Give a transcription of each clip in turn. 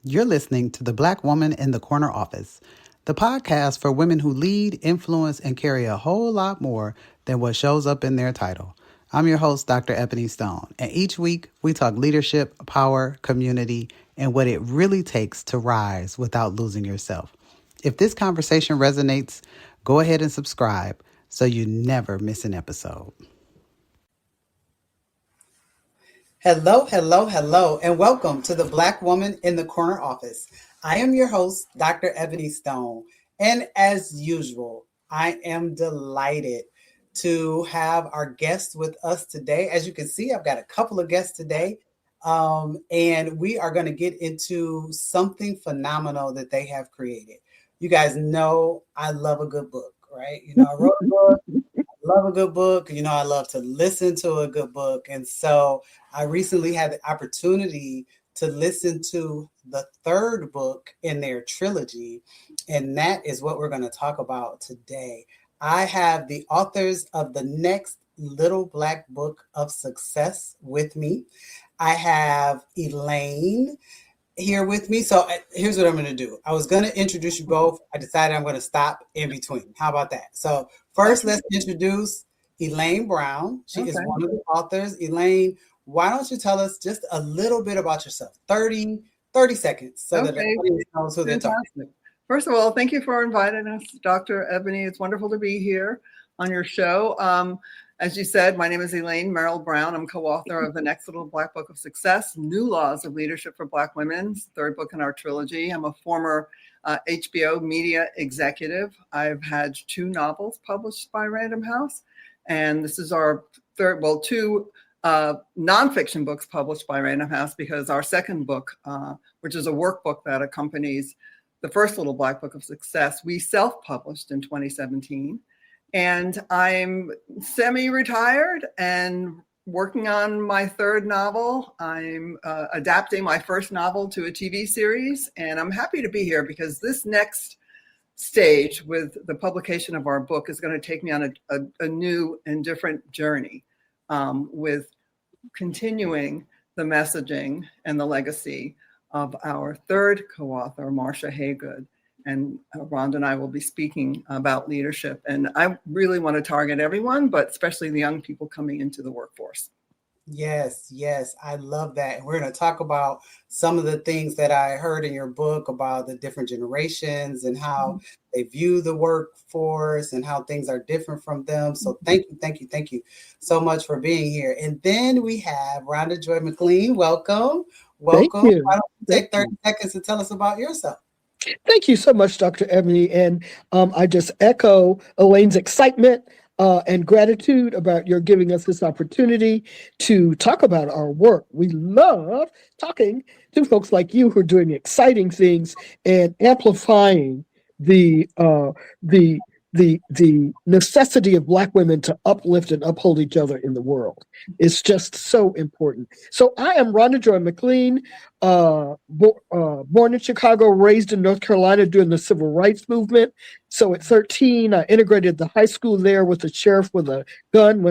You're listening to The Black Woman in the Corner Office, the podcast for women who lead, influence, and carry a whole lot more than what shows up in their title. I'm your host, Dr. Ebony Stone, and each week we talk leadership, power, community, and what it really takes to rise without losing yourself. If this conversation resonates, go ahead and subscribe so you never miss an episode. Hello, hello, hello, and welcome to the Black Woman in the Corner Office. I am your host, Dr. Ebony Stone, and as usual, I am delighted to have our guests with us today. As you can see, I've got a couple of guests today, and we are going to get into something phenomenal that they have created. You guys know I love a good book, right? I wrote a book. Love a good book. I love to listen to a good book. And so I recently had the opportunity to listen to the third book in their trilogy. And that is what we're going to talk about today. I have the authors of the next Little Black Book of Success with me. I have Elaine here with me. So here's what I'm going to do. I was going to introduce you both. I decided I'm going to stop in between. How about that? So first, let's introduce Elaine Brown. She is one of the authors. Elaine, why don't you tell us just a little bit about yourself? 30 seconds so that the audience knows who they're talking. First of all, thank you for inviting us, Dr. Ebony. It's wonderful to be here on your show. As you said, my name is Elaine Merrill Brown. I'm co-author of the next Little Black Book of Success, New Laws of Leadership for Black Women, third book in our trilogy. I'm a former HBO media executive. I've had 2 novels published by Random House, and this is our two nonfiction books published by Random House, because our second book, which is a workbook that accompanies the first Little Black Book of Success, we self-published in 2017. And I'm semi-retired and working on my third novel. I'm adapting my first novel to a TV series, and I'm happy to be here because this next stage with the publication of our book is going to take me on a new and different journey with continuing the messaging and the legacy of our third co-author, Marcia Haygood. And Rhonda and I will be speaking about leadership. And I really want to target everyone, but especially the young people coming into the workforce. Yes, I love that. And we're going to talk about some of the things that I heard in your book about the different generations and how they view the workforce and how things are different from them. So thank you so much for being here. And then we have Rhonda Joy McLean. Welcome. Thank you. Why don't you take 30 seconds to tell us about yourself? Thank you so much, Dr. Ebony. And I just echo Elaine's excitement and gratitude about your giving us this opportunity to talk about our work. We love talking to folks like you who are doing exciting things and amplifying the necessity of Black women to uplift and uphold each other in the world. It's just so important. So I am Rhonda Joy McLean, born in Chicago, raised in North Carolina during the Civil Rights Movement. So at 13, I integrated the high school there with the sheriff with a gun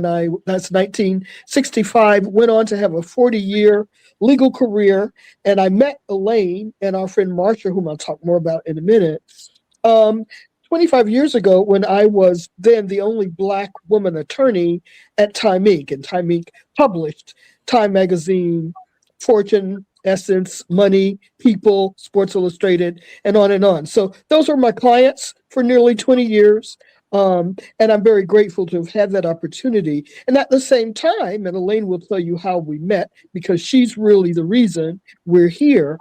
that's 1965, went on to have a 40-year legal career. And I met Elaine and our friend Marcia, whom I'll talk more about in a minute, 25 years ago, when I was then the only Black woman attorney at Time Inc. And Time Inc. published Time Magazine, Fortune, Essence, Money, People, Sports Illustrated, and on and on. So those were my clients for nearly 20 years. And I'm very grateful to have had that opportunity. And at the same time, and Elaine will tell you how we met, because she's really the reason we're here.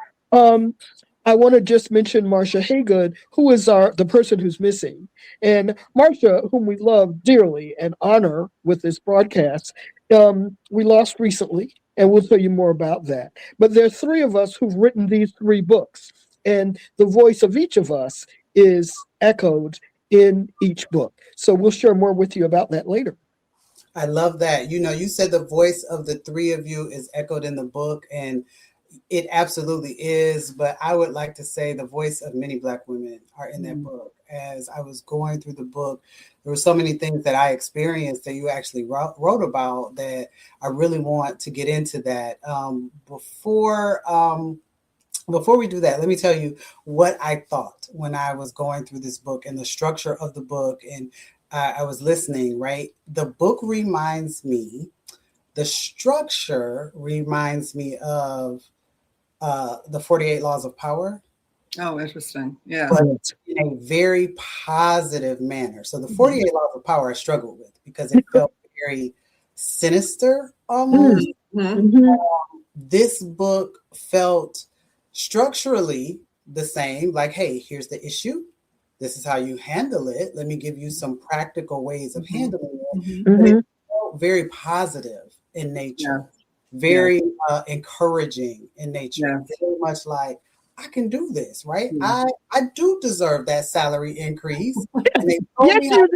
I want to just mention Marcia Haygood, who is the person who's missing. And Marcia, whom we love dearly and honor with this broadcast, we lost recently, and we'll tell you more about that. But there are 3 of us who've written these 3 books, and the voice of each of us is echoed in each book. So we'll share more with you about that later. I love that. You said the voice of the 3 of you is echoed in the book, and it absolutely is. But I would like to say the voice of many Black women are in that book. As I was going through the book, there were so many things that I experienced that you actually wrote about that I really want to get into that. Before before we do that, let me tell you what I thought when I was going through this book and the structure of the book. And I was listening, right? The book reminds me, the structure reminds me of the 48 Laws of Power. Oh, interesting. Yeah. But in a very positive manner. So the 48 Laws of Power I struggled with because it felt very sinister almost. Mm-hmm. This book felt structurally the same, like, hey, here's the issue. This is how you handle it. Let me give you some practical ways of handling it. But it felt very positive in nature, very encouraging in nature, very much like, I can do this, right? I do deserve that salary increase. And they told me how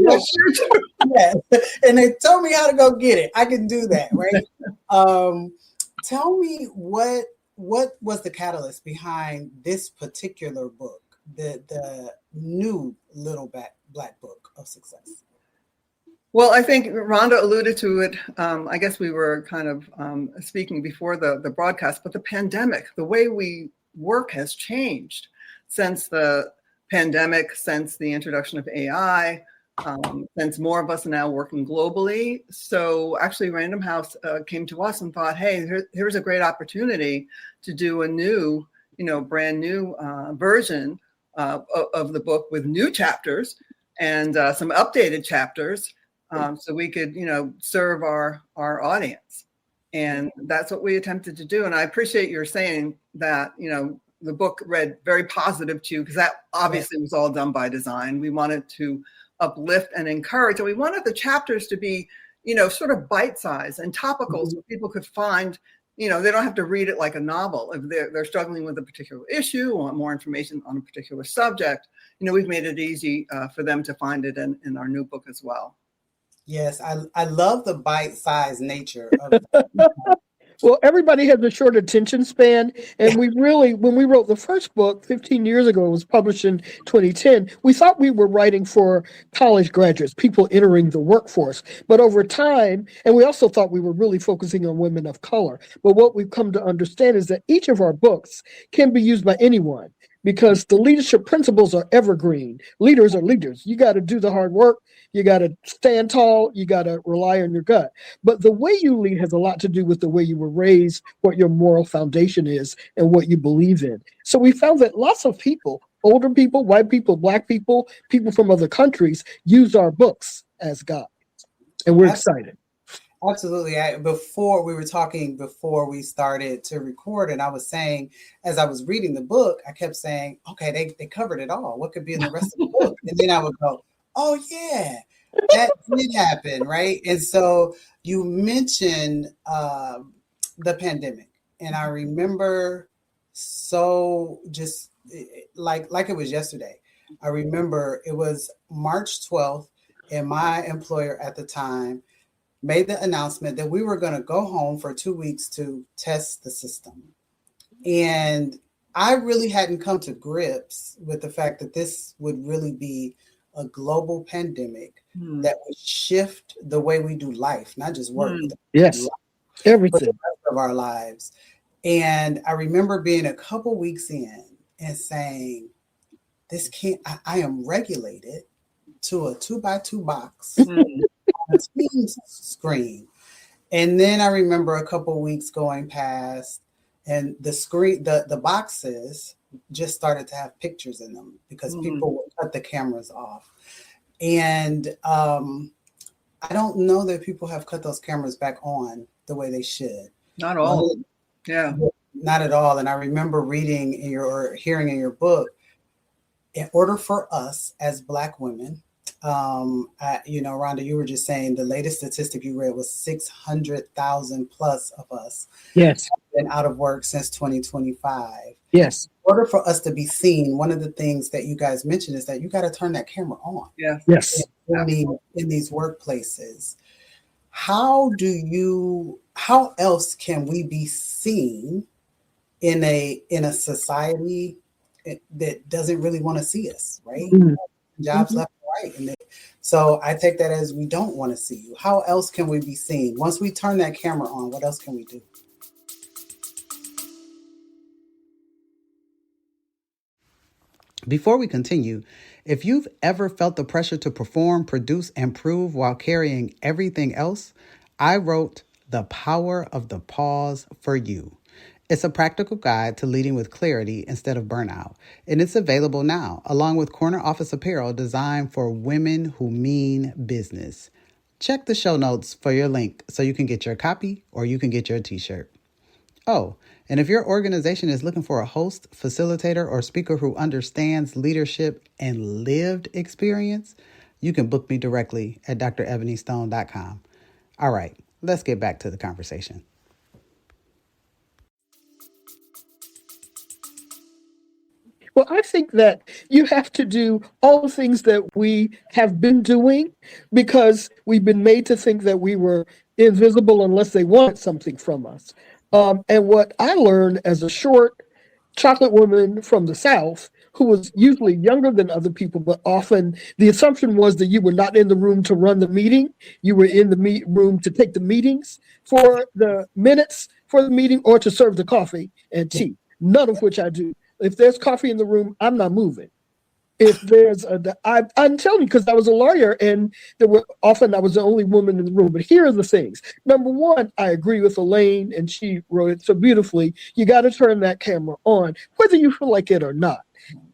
and they told me how to go get it. I can do that, right? Tell me what was the catalyst behind this particular book, the new Little Black Book of Success? Well, I think Rhonda alluded to it. I guess we were kind of speaking before the broadcast, but the pandemic, the way we work has changed since the pandemic, since the introduction of AI, since more of us are now working globally. So actually Random House came to us and thought, hey, here's a great opportunity to do a new, brand new version of the book with new chapters and some updated chapters. So we could, serve our audience. And that's what we attempted to do. And I appreciate your saying that, the book read very positive to you, because that obviously was all done by design. We wanted to uplift and encourage, and we wanted the chapters to be, sort of bite-sized and topical, so people could find, they don't have to read it like a novel. If they're struggling with a particular issue or want more information on a particular subject, we've made it easy for them to find it in our new book as well. Yes, I love the bite-sized nature of Well, everybody has a short attention span. And we really, when we wrote the first book 15 years ago, it was published in 2010, we thought we were writing for college graduates, people entering the workforce. But over time, and we also thought we were really focusing on women of color. But what we've come to understand is that each of our books can be used by anyone, because the leadership principles are evergreen. Leaders are leaders. You got to do the hard work. You got to stand tall. You got to rely on your gut. But the way you lead has a lot to do with the way you were raised, what your moral foundation is, and what you believe in. So we found that lots of people, older people, white people, Black people, people from other countries, use our books as guides. And we're excited. Absolutely. Before we started to record, and I was saying, as I was reading the book, I kept saying, okay, they covered it all. What could be in the rest of the book? And then I would go, oh yeah, that did happen, right? And so you mentioned the pandemic, and I remember so just like it was yesterday. I remember it was March 12th, and my employer at the time made the announcement that we were going to go home for 2 weeks to test the system. And I really hadn't come to grips with the fact that this would really be a global pandemic that would shift the way we do life, not just work. Yes, everything. For the rest of our lives. And I remember being a couple weeks in and saying, this can't, I am regulated to a 2x2 box. On a Teams screen. And then I remember a couple weeks going past, and the screen, the boxes just started to have pictures in them because people would cut the cameras off. And I don't know that people have cut those cameras back on the way they should. Not all. Yeah. Not at all. And I remember reading hearing in your book, in order for us as Black women, Rhonda, you were just saying the latest statistic you read was 600,000 plus of us have been out of work since 2025. Yes. In order for us to be seen, one of the things that you guys mentioned is that you got to turn that camera on. Yes. In these workplaces. How else can we be seen in a society that doesn't really want to see us, right? Jobs left and right. And so I take that as we don't want to see you. How else can we be seen? Once we turn that camera on, what else can we do? Before we continue, if you've ever felt the pressure to perform, produce, and prove while carrying everything else, I wrote The Power of the Pause for you. It's a practical guide to leading with clarity instead of burnout, and it's available now, along with corner office apparel designed for women who mean business. Check the show notes for your link so you can get your copy or you can get your t-shirt. Oh, and if your organization is looking for a host, facilitator, or speaker who understands leadership and lived experience, you can book me directly at drebonystone.com. All right, let's get back to the conversation. Well, I think that you have to do all the things that we have been doing because we've been made to think that we were invisible unless they wanted something from us. And what I learned as a short chocolate woman from the South, who was usually younger than other people, but often the assumption was that you were not in the room to run the meeting. You were in the room to take the meetings for the minutes for the meeting or to serve the coffee and tea, none of which I do. If there's coffee in the room, I'm not moving. If there's I'm telling you, because I was a lawyer and there were often I was the only woman in the room. But here are the things. Number one, I agree with Elaine, and she wrote it so beautifully. You got to turn that camera on, whether you feel like it or not.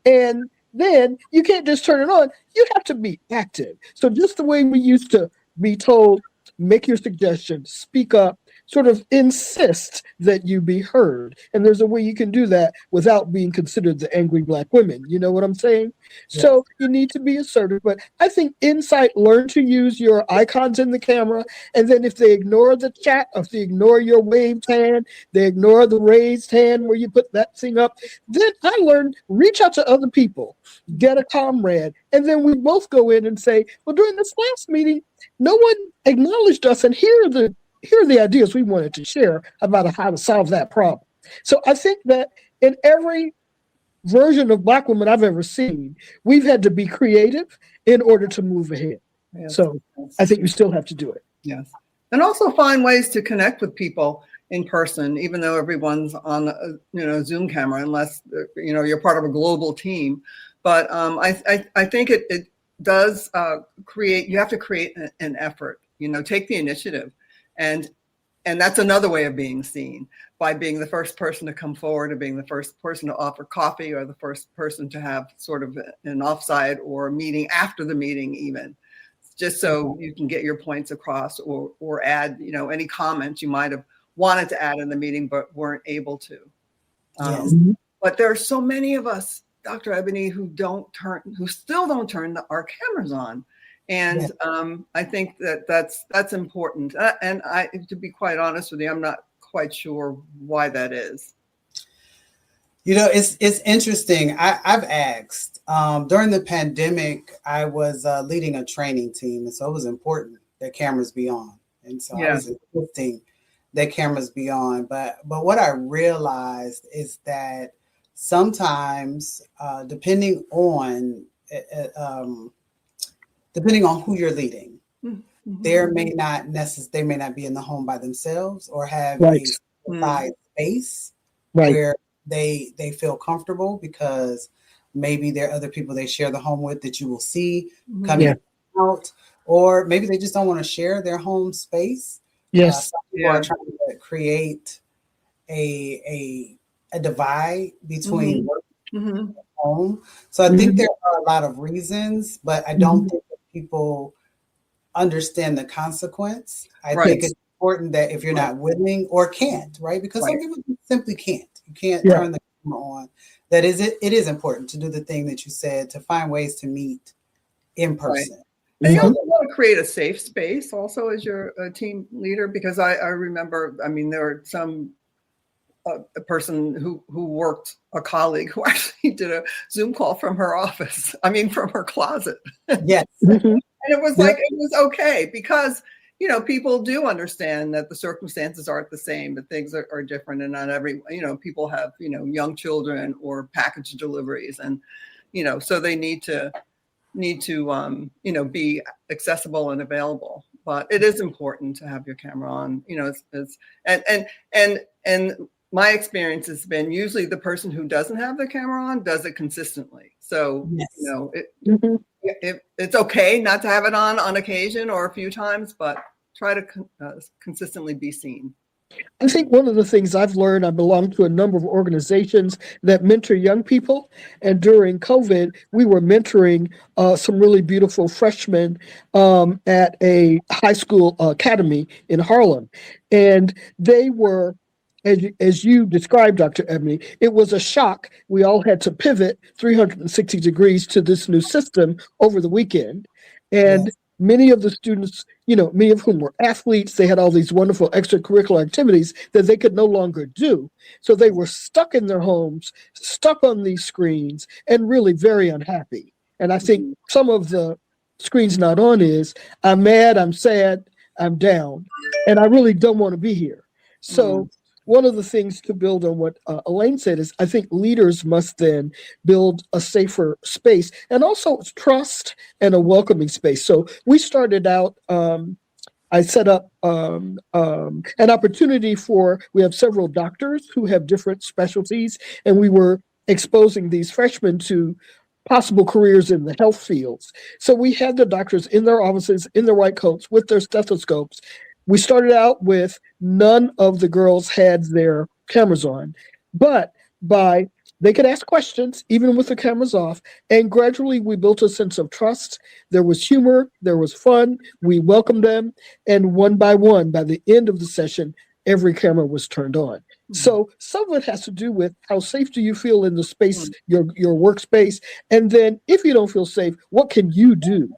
And then you can't just turn it on. You have to be active. So just the way we used to be told, make your suggestions, speak up, sort of insist that you be heard. And there's a way you can do that without being considered the angry Black women. You know what I'm saying? Yes. So you need to be assertive. But I think Insight, learn to use your icons in the camera. And then if they ignore the chat, or if they ignore your waved hand, they ignore the raised hand where you put that thing up, then I learned, reach out to other people, get a comrade. And then we both go in and say, well, during this last meeting, no one acknowledged us. And here are the ideas we wanted to share about how to solve that problem. So I think that in every version of Black women I've ever seen, we've had to be creative in order to move ahead. Yes. So I think you still have to do it. Yes. And also find ways to connect with people in person, even though everyone's on a Zoom camera, unless you're part of a global team. But I think it does create. You have to create an effort. Take the initiative. And that's another way of being seen, by being the first person to come forward, or being the first person to offer coffee, or the first person to have sort of an offsite or a meeting after the meeting, even, just so you can get your points across, or add any comments you might have wanted to add in the meeting but weren't able to. Yes. But there are so many of us, Dr. Ebony, who still don't turn our cameras on. And I think that's important. And to be quite honest with you, I'm not quite sure why that is. It's interesting. I've asked. During the pandemic, I was leading a training team, and so it was important that cameras be on. And so I was insisting that cameras be on. But what I realized is that sometimes, depending on who you're leading, they may not be in the home by themselves, or have a side space where they feel comfortable, because maybe there are other people they share the home with that you will see coming out, or maybe they just don't want to share their home space. Yes. Some people are trying to create a divide between work and home. So I think there are a lot of reasons, but I don't think that people understand the consequence. I think it's important that if you're not willing or can't, right? Because some people simply can't. You can't turn the camera on. It is important to do the thing that you said, to find ways to meet in person. Right. And you also want to create a safe space also as your team leader, because I remember, there are some a person who worked, a colleague who actually did a Zoom call from her office. From her closet. Yes. And it was it was okay, because, people do understand that the circumstances aren't the same, that things are different, and not people have, young children or package deliveries, and, so they need to be accessible and available. But it is important to have your camera on, and my experience has been usually the person who doesn't have the camera on does it consistently. So, Yes. It's okay not to have it on occasion or a few times, but try to consistently be seen. I think one of the things I've learned, I belong to a number of organizations that mentor young people. And during COVID, we were mentoring some really beautiful freshmen at a high school academy in Harlem. And they were, as you described, Dr. Ebony, it was a shock. We all had to pivot 360 degrees to this new system over the weekend. And Yes. many of the students, many of whom were athletes, they had all these wonderful extracurricular activities that they could no longer do. So they were stuck in their homes, stuck on these screens, and really very unhappy. And I think some of the screens not on is I'm mad, I'm sad, I'm down, and I really don't want to be here. So one of the things to build on what Elaine said is I think leaders must then build a safer space and also trust and a welcoming space. So we started out, I set up an opportunity we have several doctors who have different specialties, and we were exposing these freshmen to possible careers in the health fields. So we had the doctors in their offices, in their white coats, with their stethoscopes. We started out with none of the girls had their cameras on, but they could ask questions even with the cameras off, and gradually we built a sense of trust. There was humor, there was fun, we welcomed them, and one by one, by the end of the session, every camera was turned on. So some of it has to do with how safe do you feel in the space, your workspace, and then if you don't feel safe, what can you do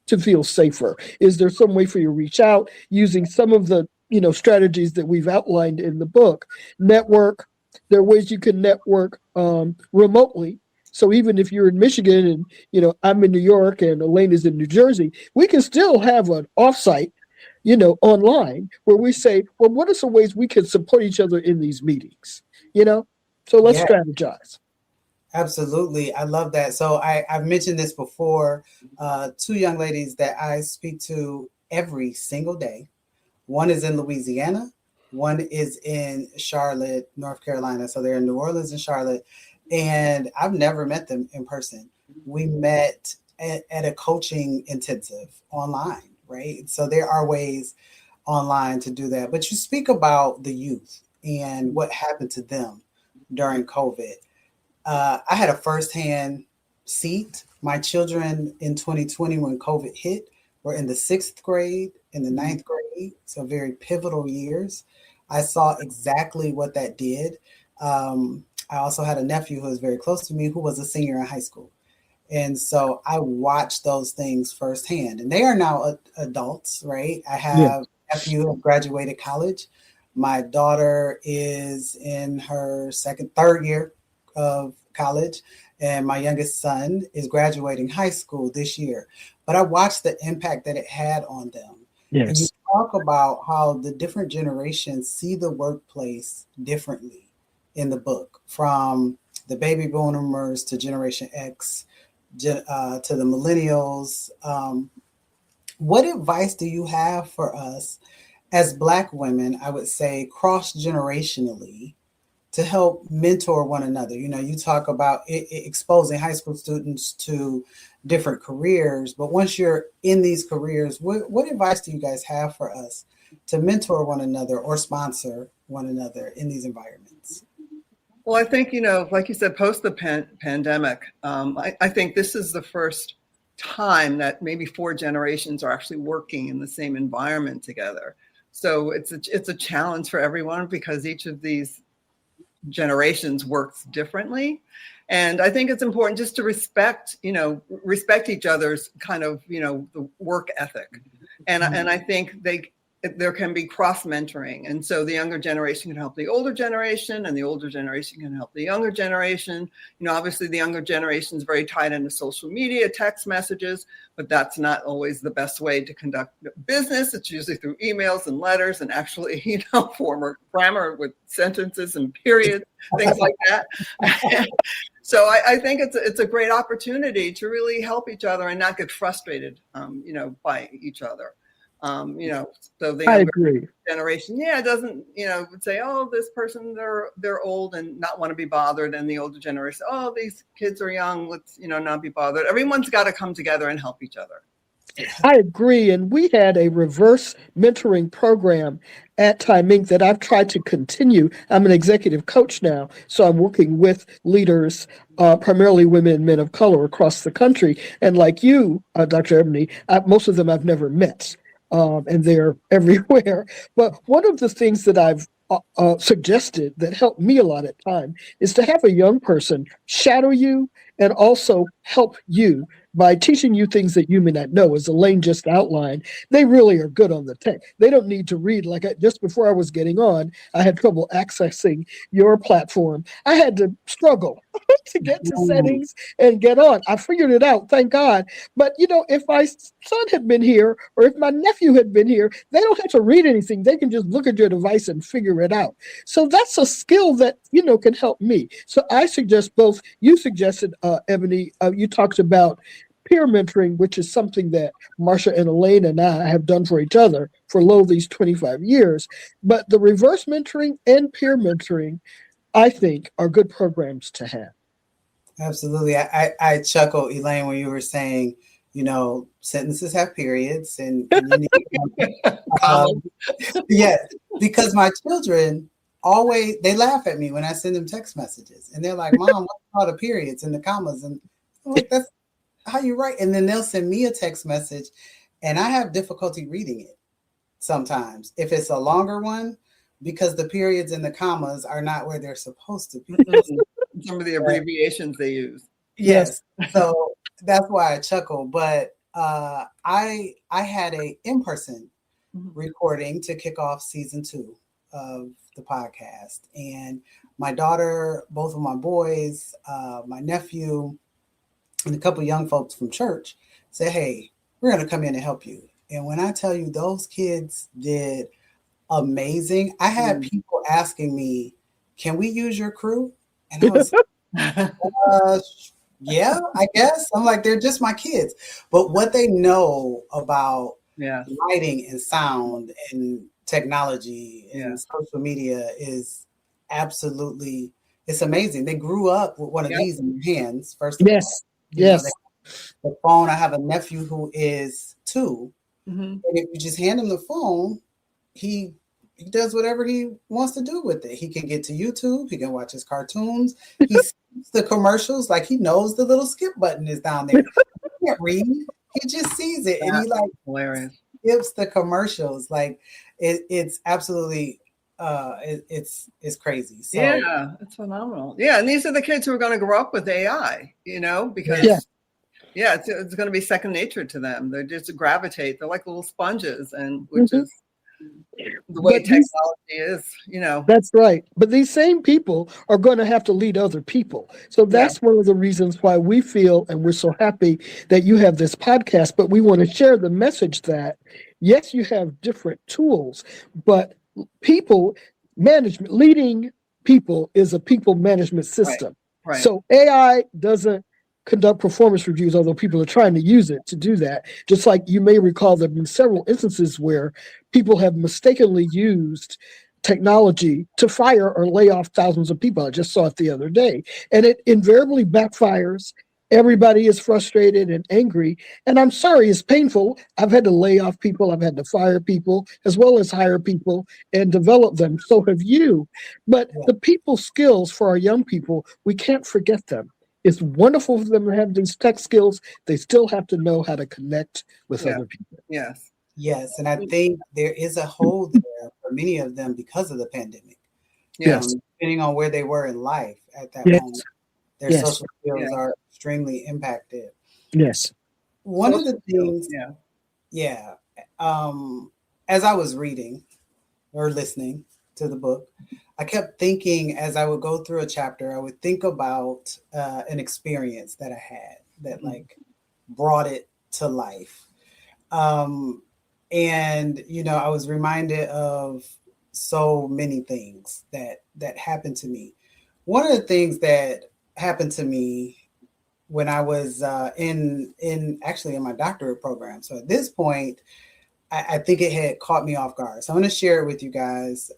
to feel safer? Is there some way for you to reach out using some of the strategies that we've outlined in the book? Network. There are ways you can network remotely. So even if you're in Michigan and I'm in New York and Elaine is in New Jersey, we can still have an offsite, online where we say, well, what are some ways we can support each other in these meetings? So let's strategize. Absolutely. I love that. So I've mentioned this before. Two young ladies that I speak to every single day. One is in Louisiana. One is in Charlotte, North Carolina. So they're in New Orleans and Charlotte. And I've never met them in person. We met at a coaching intensive online, right? So there are ways online to do that. But you speak about the youth and what happened to them during COVID. I had a firsthand seat. My children in 2020, when COVID hit, were in the 6th grade, in the 9th grade, so very pivotal years. I saw exactly what that did. I also had a nephew who was very close to me who was a senior in high school. And so I watched those third firsthand. And they are now adults, right? I have a nephew who graduated college. My daughter is in her third year of college, and my youngest son is graduating high school this year. But I watched the impact that it had on them. Yes. And you talk about how the different generations see the workplace differently in the book, from the baby boomers to Generation X, to the millennials. What advice do you have for us as Black women, I would say cross-generationally, to help mentor one another? You talk about exposing high school students to different careers, but once you're in these careers, what advice do you guys have for us to mentor one another or sponsor one another in these environments? Well, I think, like you said, post the pandemic, I think this is the first time that maybe 4 generations are actually working in the same environment together. So it's a challenge for everyone because each of these generations works differently. And I think it's important just to respect each other's kind of, the work ethic. And I think there can be cross mentoring. And so the younger generation can help the older generation, and the older generation can help the younger generation. Obviously the younger generation is very tied into social media, text messages, but that's not always the best way to conduct business. It's usually through emails and letters and actually, former grammar with sentences and periods, things like that. So I think it's a great opportunity to really help each other and not get frustrated, by each other. You know, so the I younger agree. generation, doesn't, would say, oh, this person, they're old and not want to be bothered. And the older generation, oh, these kids are young, let's, not be bothered. Everyone's got to come together and help each other. I agree. And we had a reverse mentoring program at Time Inc. that I've tried to continue. I'm an executive coach now, so I'm working with leaders, primarily women and men of color across the country. And like you, Dr. Ebony, most of them I've never met, and they're everywhere. But one of the things that I've suggested that helped me a lot at time is to have a young person shadow you and also help you by teaching you things that you may not know. As Elaine just outlined, they really are good on the tech. They don't need to read. Just before I was getting on, I had trouble accessing your platform. I had to struggle to get to settings and get on. I figured it out, thank God. But if my son had been here or if my nephew had been here, they don't have to read anything. They can just look at your device and figure it out. So that's a skill that can help me. So I suggest both. You suggested, Ebony, you talked about peer mentoring, which is something that Marsha and Elaine and I have done for each other for these 25 years. But the reverse mentoring and peer mentoring, I think, are good programs to have. Absolutely. I chuckle, Elaine, when you were saying, sentences have periods and you need yes, because my children they laugh at me when I send them text messages and they're like, Mom, what's all the periods and the commas? And I'm like, that's how you write. And then they'll send me a text message and I have difficulty reading it sometimes if it's a longer one because the periods and the commas are not where they're supposed to be. Some of the abbreviations they use. Yes. So that's why I chuckle. But I had a in-person recording to kick off season 2 of the podcast. And my daughter, both of my boys, my nephew, and a couple of young folks from church said, hey, we're going to come in and help you. And when I tell you those kids did amazing, I had people asking me, can we use your crew? And I was yeah, I guess. I'm like, they're just my kids. But what they know about lighting and sound and technology and social media is absolutely, it's amazing. They grew up with one of these in their hands, first of all. Yes. The phone, I have a nephew who is 2. And if you just hand him the phone, he does whatever he wants to do with it. He can get to YouTube. He can watch his cartoons. He sees the commercials. Like he knows the little skip button is down there. He can't read. He just sees it. And he hilarious. Skips the commercials. Like it's absolutely it's crazy. So, yeah, it's phenomenal. Yeah, and these are the kids who are going to grow up with AI, because it's going to be second nature to them. They just gravitate. They're like little sponges, and which is the way technology is, That's right. But these same people are going to have to lead other people. So that's one of the reasons why we feel, and we're so happy that you have this podcast, but we want to share the message that, yes, you have different tools, but people management, leading people is a people management system. Right. So AI doesn't conduct performance reviews, although people are trying to use it to do that. Just like you may recall, there have been several instances where people have mistakenly used technology to fire or lay off thousands of people. I just saw it the other day. And it invariably backfires. Everybody is frustrated and angry. And I'm sorry, it's painful. I've had to lay off people. I've had to fire people as well as hire people and develop them. So have you. But the people skills for our young people, we can't forget them. It's wonderful for them to have these tech skills. They still have to know how to connect with other people. Yes. And I think there is a hole there for many of them because of the pandemic. Depending on where they were in life at that moment, their social skills are extremely impacted. Yes. One of the things, as I was reading or listening to the book, I kept thinking as I would go through a chapter, I would think about an experience that I had that brought it to life. And, I was reminded of so many things that happened to me. One of the things that happened to me when I was in my doctorate program. So at this point, I think it had caught me off guard. So I'm going to share it with you guys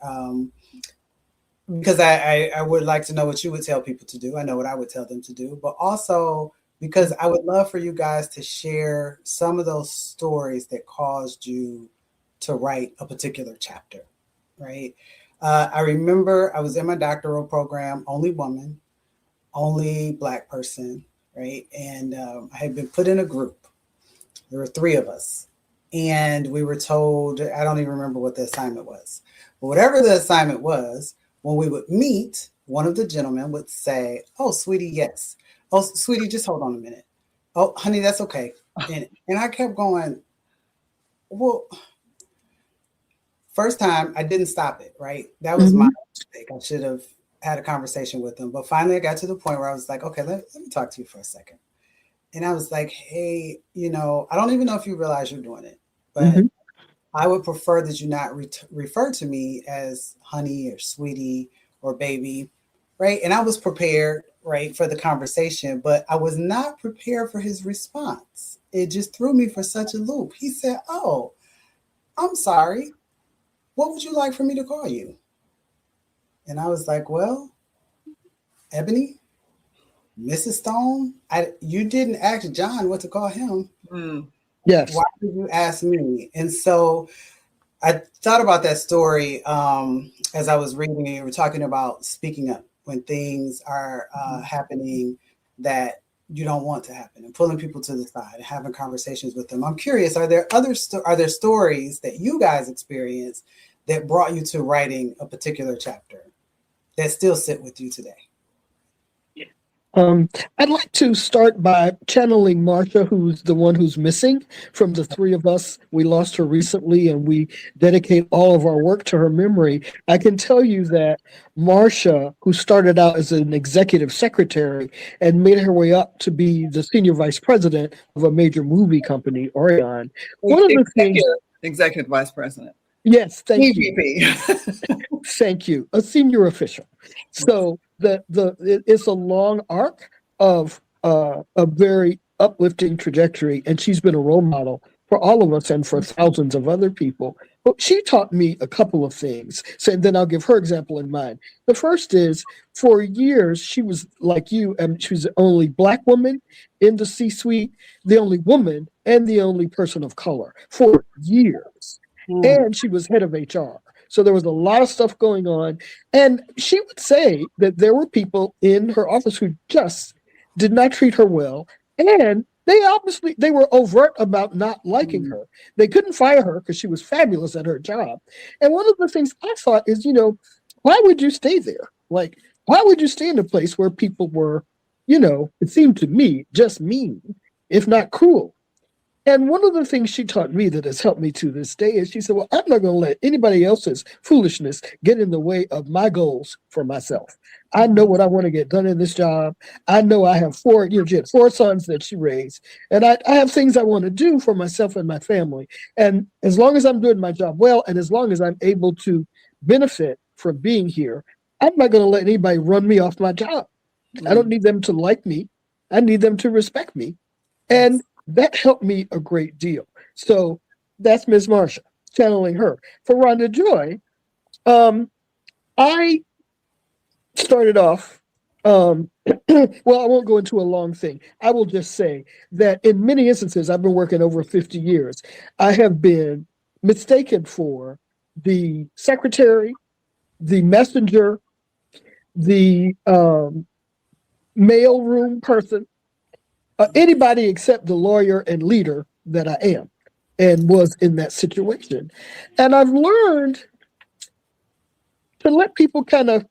because I would like to know what you would tell people to do. I know what I would tell them to do, but also because I would love for you guys to share some of those stories that caused you to write a particular chapter, right? I remember I was in my doctoral program, only woman, only Black person, right? And I had been put in a group. There were 3 of us. And we were told, I don't even remember what the assignment was, but whatever the assignment was, when we would meet, one of the gentlemen would say, "Oh, sweetie, yes. Oh, sweetie, just hold on a minute. Oh, honey, that's okay." And I kept going, well, first time I didn't stop it, right? That was my mistake. I should have had a conversation with them. But finally I got to the point where I was like, okay, let me talk to you for a second. And I was like, hey, I don't even know if you realize you're doing it, but I would prefer that you not refer to me as honey or sweetie or baby, right? And I was prepared, right, for the conversation, but I was not prepared for his response. It just threw me for such a loop. He said, "Oh, I'm sorry. What would you like for me to call you?" And I was like, "Well, Ebony, Mrs. Stone, you didn't ask John what to call him. Yes. Why did you ask me?" And so I thought about that story as I was reading it. You were talking about speaking up when things are happening that you don't want to happen, and pulling people to the side and having conversations with them. I'm curious, are there stories that you guys experienced that brought you to writing a particular chapter that still sit with you today? I'd like to start by channeling Marsha, who's the one who's missing from the 3 of us. We lost her recently, and we dedicate all of our work to her memory. I can tell you that Marsha, who started out as an executive secretary and made her way up to be the senior vice president of a major movie company, Orion. One of the things, executive vice president. Yes, thank you. EVP. Thank you. A senior official. So it's a long arc of a very uplifting trajectory, and she's been a role model for all of us and for thousands of other people. But she taught me a couple of things. So then I'll give her example in mind. The first is, for years, she was like you, and she was the only Black woman in the C-suite, the only woman, and the only person of color for years. And she was head of HR. So there was a lot of stuff going on. And she would say that there were people in her office who just did not treat her well. And they were overt about not liking her. They couldn't fire her because she was fabulous at her job. And one of the things I thought is, why would you stay there? Like, why would you stay in a place where people were, it seemed to me, just mean, if not cruel? And one of the things she taught me that has helped me to this day is she said, well, I'm not going to let anybody else's foolishness get in the way of my goals for myself. I know what I want to get done in this job. I know I have 4, she had 4 sons that she raised. And I have things I want to do for myself and my family. And as long as I'm doing my job well, and as long as I'm able to benefit from being here, I'm not going to let anybody run me off my job. I don't need them to like me. I need them to respect me. And that helped me a great deal. So that's Ms. Marsha, channeling her. For Rhonda Joy, I started off, well, I won't go into a long thing. I will just say that in many instances, I've been working over 50 years. I have been mistaken for the secretary, the messenger, the mailroom person, anybody except the lawyer and leader that I am and was in that situation. And I've learned to let people kind of,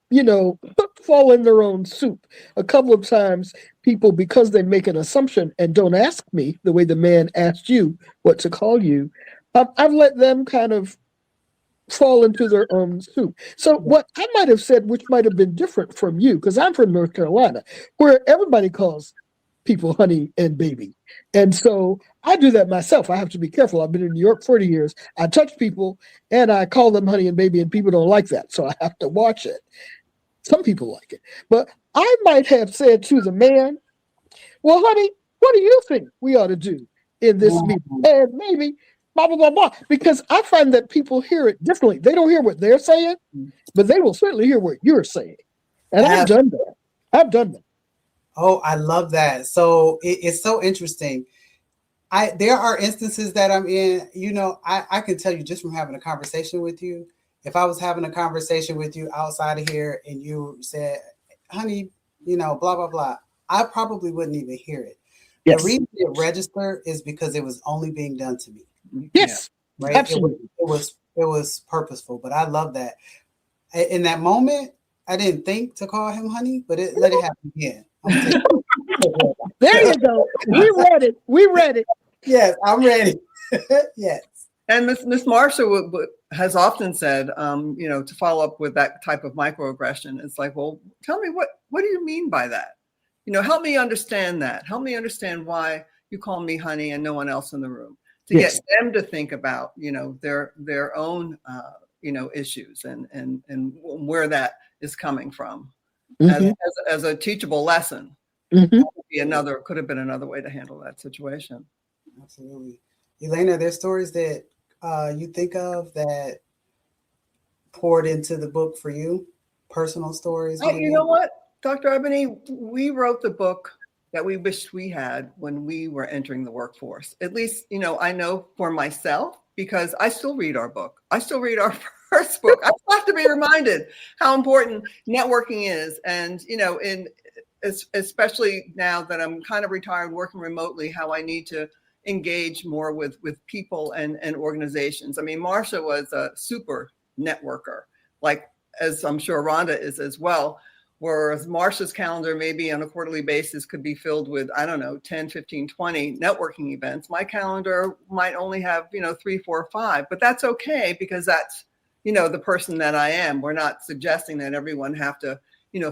fall in their own soup. A couple of times, people, because they make an assumption and don't ask me the way the man asked you what to call you, I've let them kind of fall into their own soup. So what I might have said, which might have been different from you, because I'm from North Carolina, where everybody calls people honey and baby. And so I do that myself. I have to be careful. I've been in New York 40 years. I touch people and I call them honey and baby, and people don't like that. So I have to watch it. Some people like it. But I might have said to the man, well, honey, what do you think we ought to do in this meeting? And maybe blah, blah, blah, blah. Because I find that people hear it differently. They don't hear what they're saying, but they will certainly hear what you're saying. And I've done that. I've done that. Oh, I love that. So it's so interesting. There are instances that I'm in, I can tell you just from having a conversation with you, if I was having a conversation with you outside of here and you said, honey, blah, blah, blah, I probably wouldn't even hear it. Yes. The reason it registered is because it was only being done to me. Yes. Yeah, right. Absolutely. It was purposeful, but I love that. In that moment, I didn't think to call him honey, but let it happen again. There you go. We read it. Yes, I'm ready. Yes. And Miss Marsha has often said, to follow up with that type of microaggression, it's like, well, tell me what do you mean by that? Help me understand that. Help me understand why you call me honey and no one else in the room. To get them to think about, their own, issues and where that is coming from, as a teachable lesson. Could have been another way to handle that situation. Absolutely. Elena, there's stories that you think of that poured into the book for you, personal stories? You know what, Dr. Ebony, we wrote the book that we wished we had when we were entering the workforce. At least, I know for myself, because I still read our book. I still read our first book. I still have to be reminded how important networking is. And, especially now that I'm kind of retired, working remotely, how I need to engage more with people and organizations. I mean, Marsha was a super networker, like, as I'm sure Rhonda is as well, whereas Marsha's calendar maybe on a quarterly basis could be filled with, 10, 15, 20 networking events. My calendar might only have, 3, 4, or 5, but that's okay, because that's, the person that I am. We're not suggesting that everyone have to,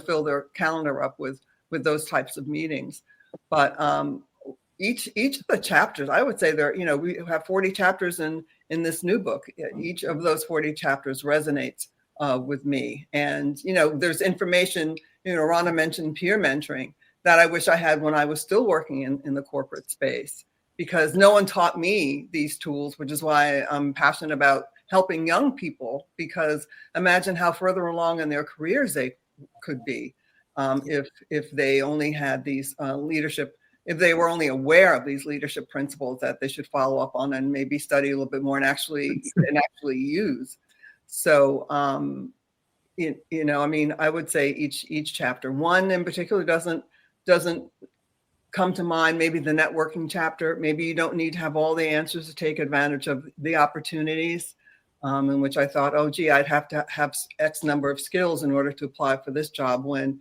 fill their calendar up with those types of meetings. But each of the chapters, I would say we have 40 chapters in this new book. Each of those 40 chapters resonates with me. And, there's information, Rhonda mentioned peer mentoring, that I wish I had when I was still working in the corporate space, because no one taught me these tools, which is why I'm passionate about helping young people, because imagine how further along in their careers they could be if they only had these leadership, if they were only aware of these leadership principles that they should follow up on and maybe study a little bit more and actually use. So, I would say each chapter, one in particular doesn't come to mind. Maybe the networking chapter, maybe you don't need to have all the answers to take advantage of the opportunities, in which I thought, oh, gee, I'd have to have X number of skills in order to apply for this job, when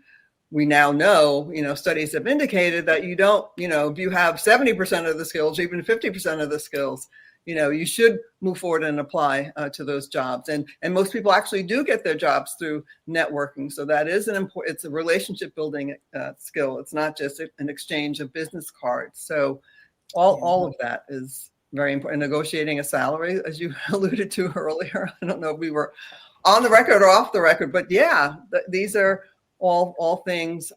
we now know, studies have indicated that you don't, if you have 70% of the skills, even 50% of the skills, you should move forward and apply to those jobs. And most people actually do get their jobs through networking. So that is it's a relationship building skill. It's not just an exchange of business cards. So all of that is very important. Negotiating a salary, as you alluded to earlier. I don't know if we were on the record or off the record, but yeah, these are all things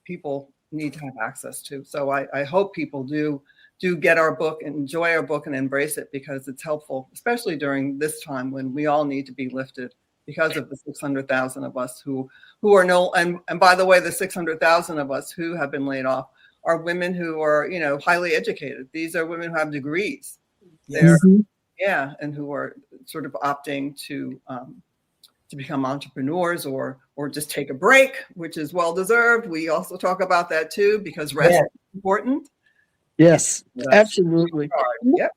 people need to have access to. So I hope people do get our book and enjoy our book and embrace it, because it's helpful, especially during this time when we all need to be lifted because of the 600,000 of us who are and by the way, the 600,000 of us who have been laid off are women who are, highly educated. These are women who have degrees. Yes. And who are sort of opting to become entrepreneurs or just take a break, which is well deserved. We also talk about that too, because rest is important. Yes, absolutely. Yep.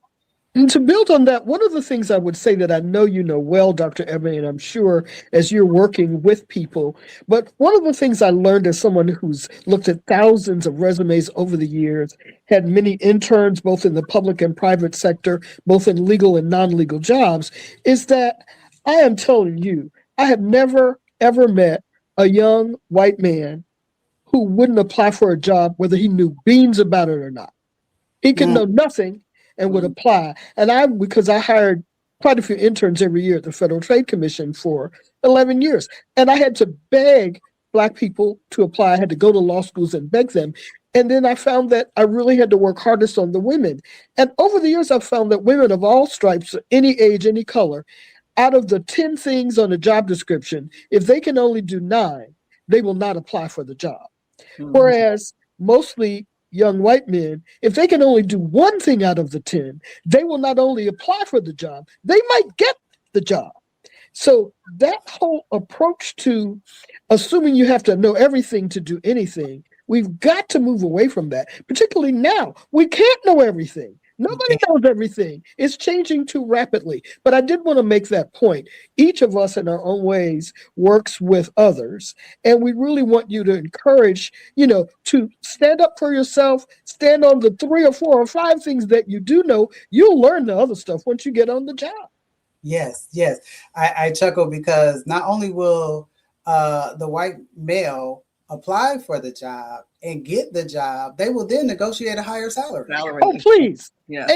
And to build on that, one of the things I would say that I know you know well, Dr. Ebony, and I'm sure as you're working with people, but one of the things I learned as someone who's looked at thousands of resumes over the years, had many interns both in the public and private sector, both in legal and non-legal jobs, is that I am telling you, I have never, ever met a young white man who wouldn't apply for a job whether he knew beans about it or not. He could know nothing and would apply. And because I hired quite a few interns every year at the Federal Trade Commission for 11 years. And I had to beg Black people to apply. I had to go to law schools and beg them. And then I found that I really had to work hardest on the women. And over the years, I've found that women of all stripes, any age, any color, out of the 10 things on the job description, if they can only do 9, they will not apply for the job. Mhm. Whereas mostly young white men, if they can only do 1 thing out of the 10, they will not only apply for the job, they might get the job. So that whole approach to assuming you have to know everything to do anything, we've got to move away from that, particularly now. We can't know everything. Nobody knows everything. It's changing too rapidly. But I did want to make that point. Each of us in our own ways works with others. And we really want you to encourage, to stand up for yourself, stand on the 3 or 4 or 5 things that you do know. You'll learn the other stuff once you get on the job. Yes. I chuckle because not only will the white male apply for the job and get the job, they will then negotiate a higher salary. Oh, please. Yes.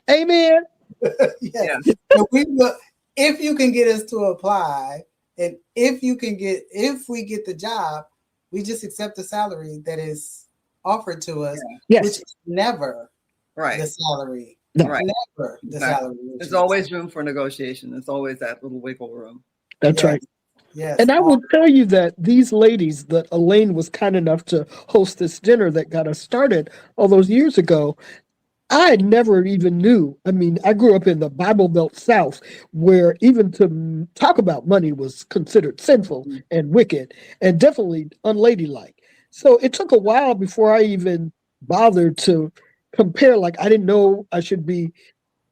Amen. Yes. So if you can get us to apply, and if we get the job, we just accept the salary that is offered to us, Yes. which is never Right. the salary. No. Right. Never the Exactly. salary. There's always room for negotiation. There's always that little wiggle room. That's right. Yes. And I will tell you that these ladies that Elaine was kind enough to host this dinner that got us started all those years ago, I never even knew. I mean, I grew up in the Bible Belt South, where even to talk about money was considered sinful and wicked and definitely unladylike. So it took a while before I even bothered to compare. Like, I didn't know I should be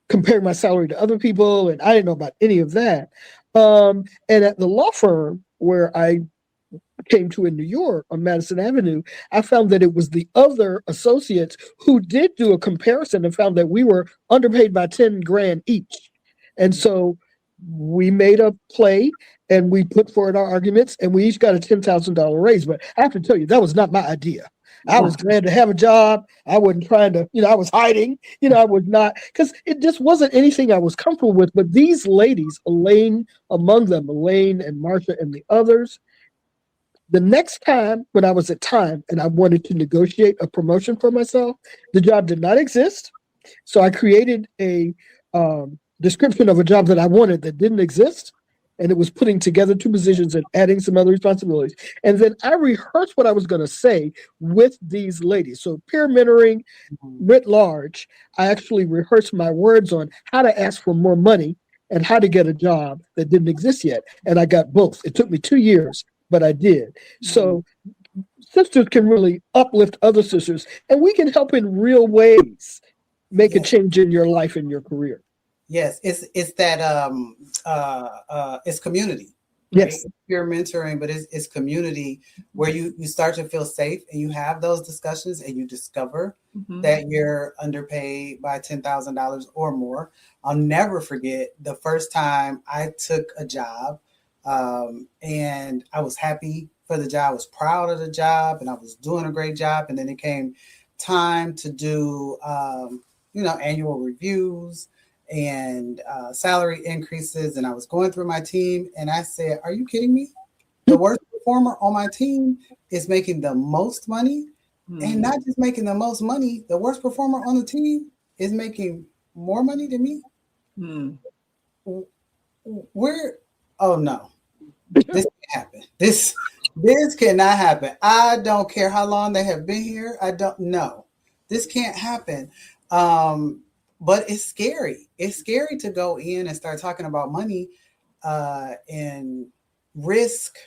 comparing my salary to other people, and I didn't know about any of that. And at the law firm where I came to in New York on Madison Avenue, I found that it was the other associates who did do a comparison and found that we were underpaid by 10 grand each. And so we made a play and we put forward our arguments and we each got a $10,000 raise. But I have to tell you, that was not my idea. I was glad to have a job. I wasn't trying to, I was hiding, I was not, because it just wasn't anything I was comfortable with. But these ladies, Elaine among them, Elaine and Marcia and the others, the next time when I was at Time and I wanted to negotiate a promotion for myself, the job did not exist. So I created a description of a job that I wanted that didn't exist. And it was putting together 2 positions and adding some other responsibilities. And then I rehearsed what I was going to say with these ladies. So peer mentoring writ large, I actually rehearsed my words on how to ask for more money and how to get a job that didn't exist yet. And I got both. It took me 2 years, but I did. So sisters can really uplift other sisters, and we can help in real ways make a change in your life and your career. Yes, it's that it's community. Yes, right? Peer mentoring, but it's community where you start to feel safe and you have those discussions and you discover that you're underpaid by $10,000 or more. I'll never forget the first time I took a job, and I was happy for the job, I was proud of the job, and I was doing a great job. And then it came time to do annual reviews and salary increases, and I was going through my team and I said, are you kidding me? The worst performer on my team is making the most money, and not just making the most money, the worst performer on the team is making more money than me. Oh no, this can't happen. This cannot happen. I don't care how long they have been here. I don't know. This can't happen. But it's scary. It's scary to go in and start talking about money and risk.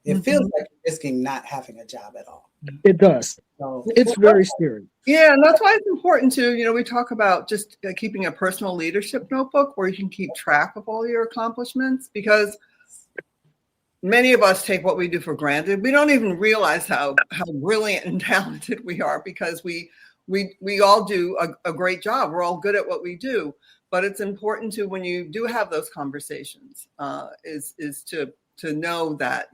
It feels like you're risking not having a job at all. It does. So, it's very scary. Yeah, and that's why it's important to, we talk about just keeping a personal leadership notebook where you can keep track of all your accomplishments, because many of us take what we do for granted. We don't even realize how brilliant and talented we are, because we all do a great job. We're all good at what we do, but it's important to, when you do have those conversations, is to know that,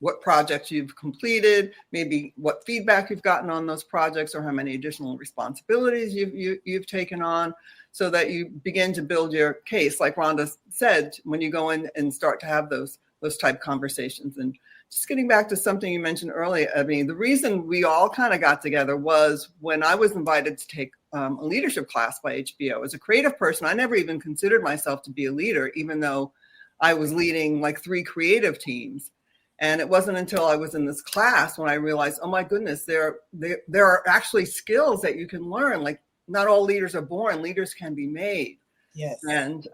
what projects you've completed, maybe what feedback you've gotten on those projects, or how many additional responsibilities you've taken on, so that you begin to build your case. Like Rhonda said, when you go in and start to have those type conversations, and just getting back to something you mentioned earlier, I mean, the reason we all kind of got together was when I was invited to take a leadership class by HBO. As a creative person, I never even considered myself to be a leader, even though I was leading like 3 creative teams. And it wasn't until I was in this class when I realized, oh my goodness, there are actually skills that you can learn. Like, not all leaders are born, leaders can be made. Yes. And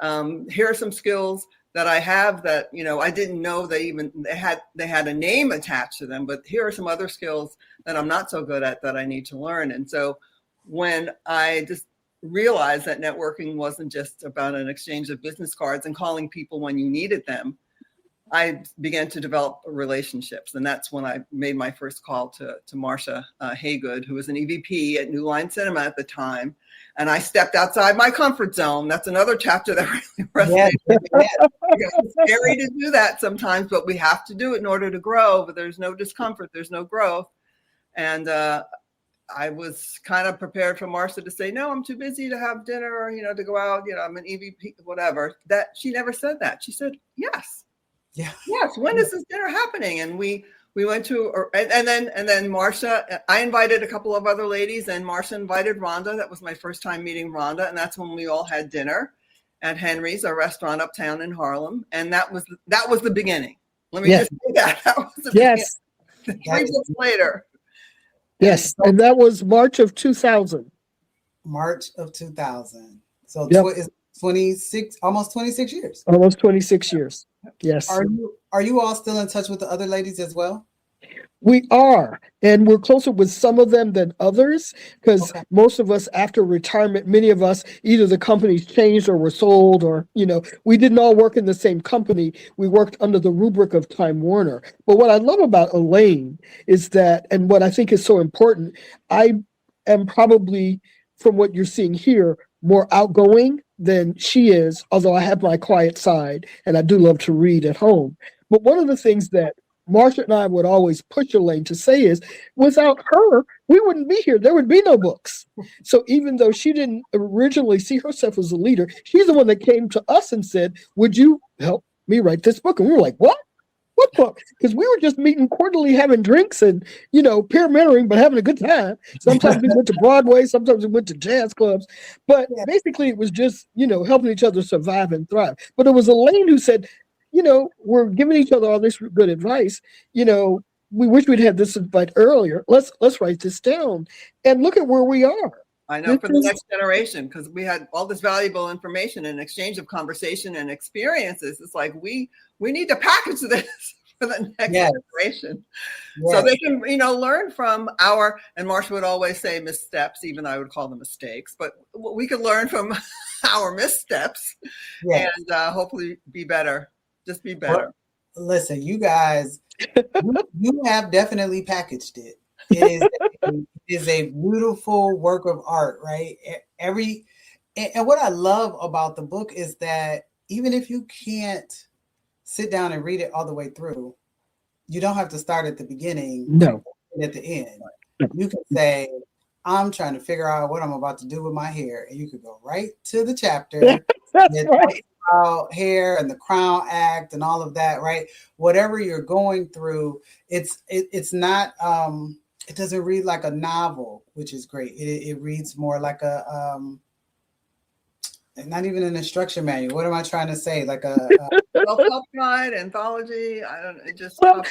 here are some skills that I have that, you know, I didn't know they had a name attached to them, but here are some other skills that I'm not so good at that I need to learn. And so when I just realized that networking wasn't just about an exchange of business cards and calling people when you needed them, I began to develop relationships. And that's when I made my first call to Marcia Haygood, who was an EVP at New Line Cinema at the time. And I stepped outside my comfort zone. That's another chapter that really resonated with me. It's scary to do that sometimes, but we have to do it in order to grow. But there's no discomfort, there's no growth. And I was kind of prepared for Marcia to say, no, I'm too busy to have dinner or, you know, to go out, you know, I'm an EVP, whatever. That she never said that. She said, yes. Yeah. Yes. When is this dinner happening? And we went to, and then Marcia, I invited a couple of other ladies, and Marcia invited Rhonda. That was my first time meeting Rhonda. And that's when we all had dinner at Henry's, a restaurant uptown in Harlem. And that was the beginning. Let me just say that. That was the beginning. 3 months later. Yes. And that was March of 2000. March of 2000. So Yep. it's 26, almost 26 years. Almost 26 years. Yes. Are you all still in touch with the other ladies as well? We are, and we're closer with some of them than others, because most of us after retirement, many of us, either the companies changed or were sold, or, you know, we didn't all work in the same company. We worked under the rubric of Time Warner. But what I love about Elaine is that, and what I think is so important, I am probably, from what you're seeing here, more outgoing than she is, although I have my quiet side, and I do love to read at home. But one of the things that Marcia and I would always push Elaine to say is, without her, we wouldn't be here. There would be no books. So even though she didn't originally see herself as a leader, she's the one that came to us and said, would you help me write this book? And we were like, what? What book? Because we were just meeting quarterly, having drinks and, you know, peer mentoring, but having a good time. Sometimes we went to Broadway, sometimes we went to jazz clubs. But basically it was just, you know, helping each other survive and thrive. But it was Elaine who said, you know, we're giving each other all this good advice. You know, we wish we'd had this advice earlier. Let's write this down and look at where we are. I know, for the next generation, because we had all this valuable information and exchange of conversation and experiences. It's like we need to package this for the next generation, so they can, you know, learn from our. And Marcia would always say missteps, even though I would call them mistakes. But we could learn from our missteps and hopefully be better. Just be better. Well, listen, you guys, you have definitely packaged it. It is a beautiful work of art, right? And what I love about the book is that even if you can't sit down and read it all the way through, you don't have to start at the beginning. No. At the end. You can say, I'm trying to figure out what I'm about to do with my hair. And you could go right to the chapter. That's right. About hair and the Crown Act and all of that, right? Whatever you're going through, it's not it doesn't read like a novel, which is great. It reads more like a not even an instruction manual. What am I trying to say? Like a self-help guide, anthology. I don't. It just. Well,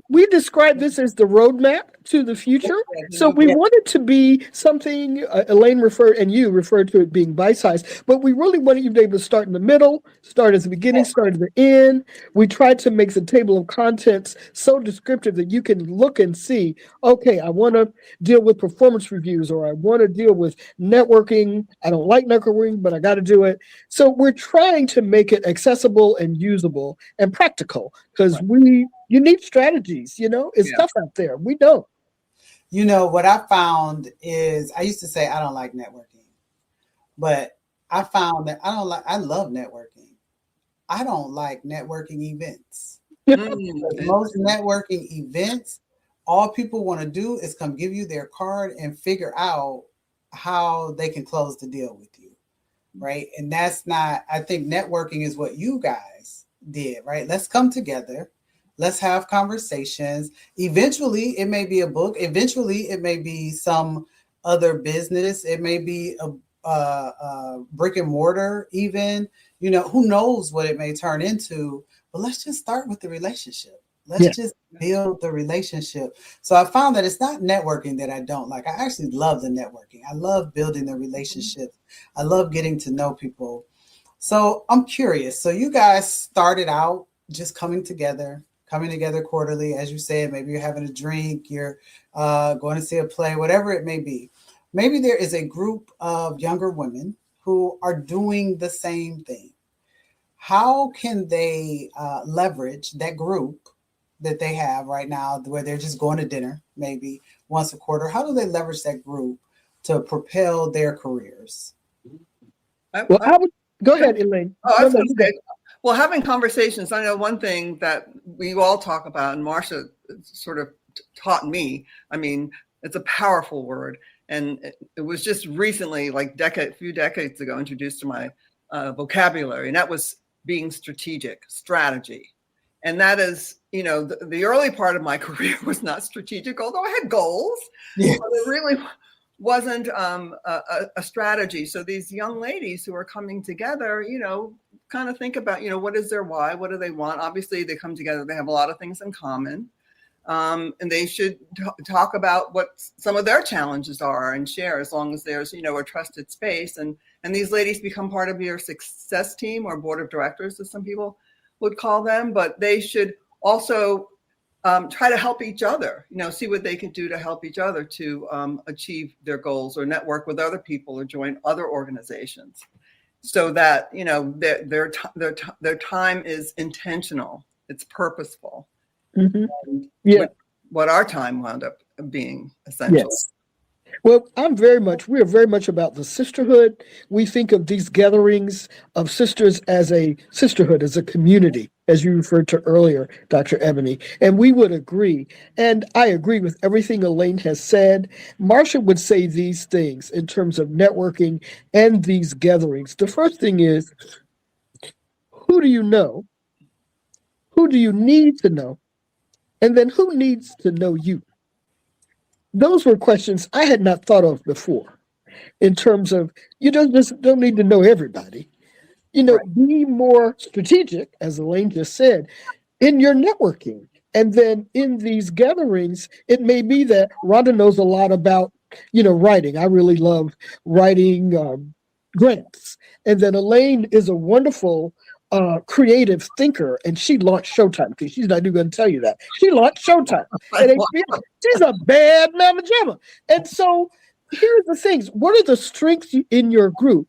we describe this as the roadmap to the future. So we want it to be something. Elaine referred, and you referred to it being bite-sized, but we really wanted you to be able to start in the middle, start at the beginning, start at the end. We tried to make the table of contents so descriptive that you can look and see. Okay, I want to deal with performance reviews, or I want to deal with networking. I don't like networking, but I got to do it. So we're trying to make it accessible and usable and practical, because you need strategies, you know, it's tough out there. We don't. You know, what I found is, I used to say I don't like networking, but I found that I love networking. I don't like networking events. Most networking events, all people want to do is come give you their card and figure out how they can close the deal with you. Right. And that's not, I think networking is what you guys did, right? Let's come together. Let's have conversations. Eventually, it may be a book. Eventually, it may be some other business. It may be a brick and mortar, even. Who knows what it may turn into. But let's just start with the relationship. Let's Yeah. just build the relationship. So I found that it's not networking that I don't like. I actually love the networking. I love building the relationships. I love getting to know people. So I'm curious. So you guys started out just coming together quarterly, as you said. Maybe you're having a drink, you're going to see a play, whatever it may be. Maybe there is a group of younger women who are doing the same thing. How can they leverage that group that they have right now, where they're just going to dinner maybe once a quarter? How do they leverage that group to propel their careers? Well, I would go ahead, Elaine. Oh, I No, was no, going to you go. say, well, having conversations, I know one thing that we all talk about, and Marcia sort of taught me. I mean, it's a powerful word. And it was just recently, like a few decades ago, introduced to my vocabulary, and that was being strategy. And that is, the early part of my career was not strategic, although I had goals. Yes. But it really wasn't a strategy. So these young ladies who are coming together, kind of think about, what is their why? What do they want? Obviously, they come together. They have a lot of things in common. And they should talk about what some of their challenges are and share, as long as there's, a trusted space. And these ladies become part of your success team or board of directors, as some people would call them. But they should also try to help each other, see what they can do to help each other to achieve their goals, or network with other people, or join other organizations, so that, their time is intentional, it's purposeful. Mm-hmm. Yeah. What our time wound up being, essentially. Yes. Well, we are very much about the sisterhood. We think of these gatherings of sisters as a sisterhood, as a community, as you referred to earlier, Dr. Ebony. And we would agree. And I agree with everything Elaine has said. Marcia would say these things in terms of networking and these gatherings. The first thing is, who do you know? Who do you need to know? And then who needs to know you? Those were questions I had not thought of before, in terms of, you just don't need to know everybody. Right. Be more strategic, as Elaine just said, in your networking. And then in these gatherings, it may be that Rhonda knows a lot about, writing. I really love writing grants. And then Elaine is a wonderful creative thinker, and she launched Showtime, because she's not even going to tell you that. She launched Showtime at HBO. She's a bad mamma jamma. And so here's the things. What are the strengths in your group?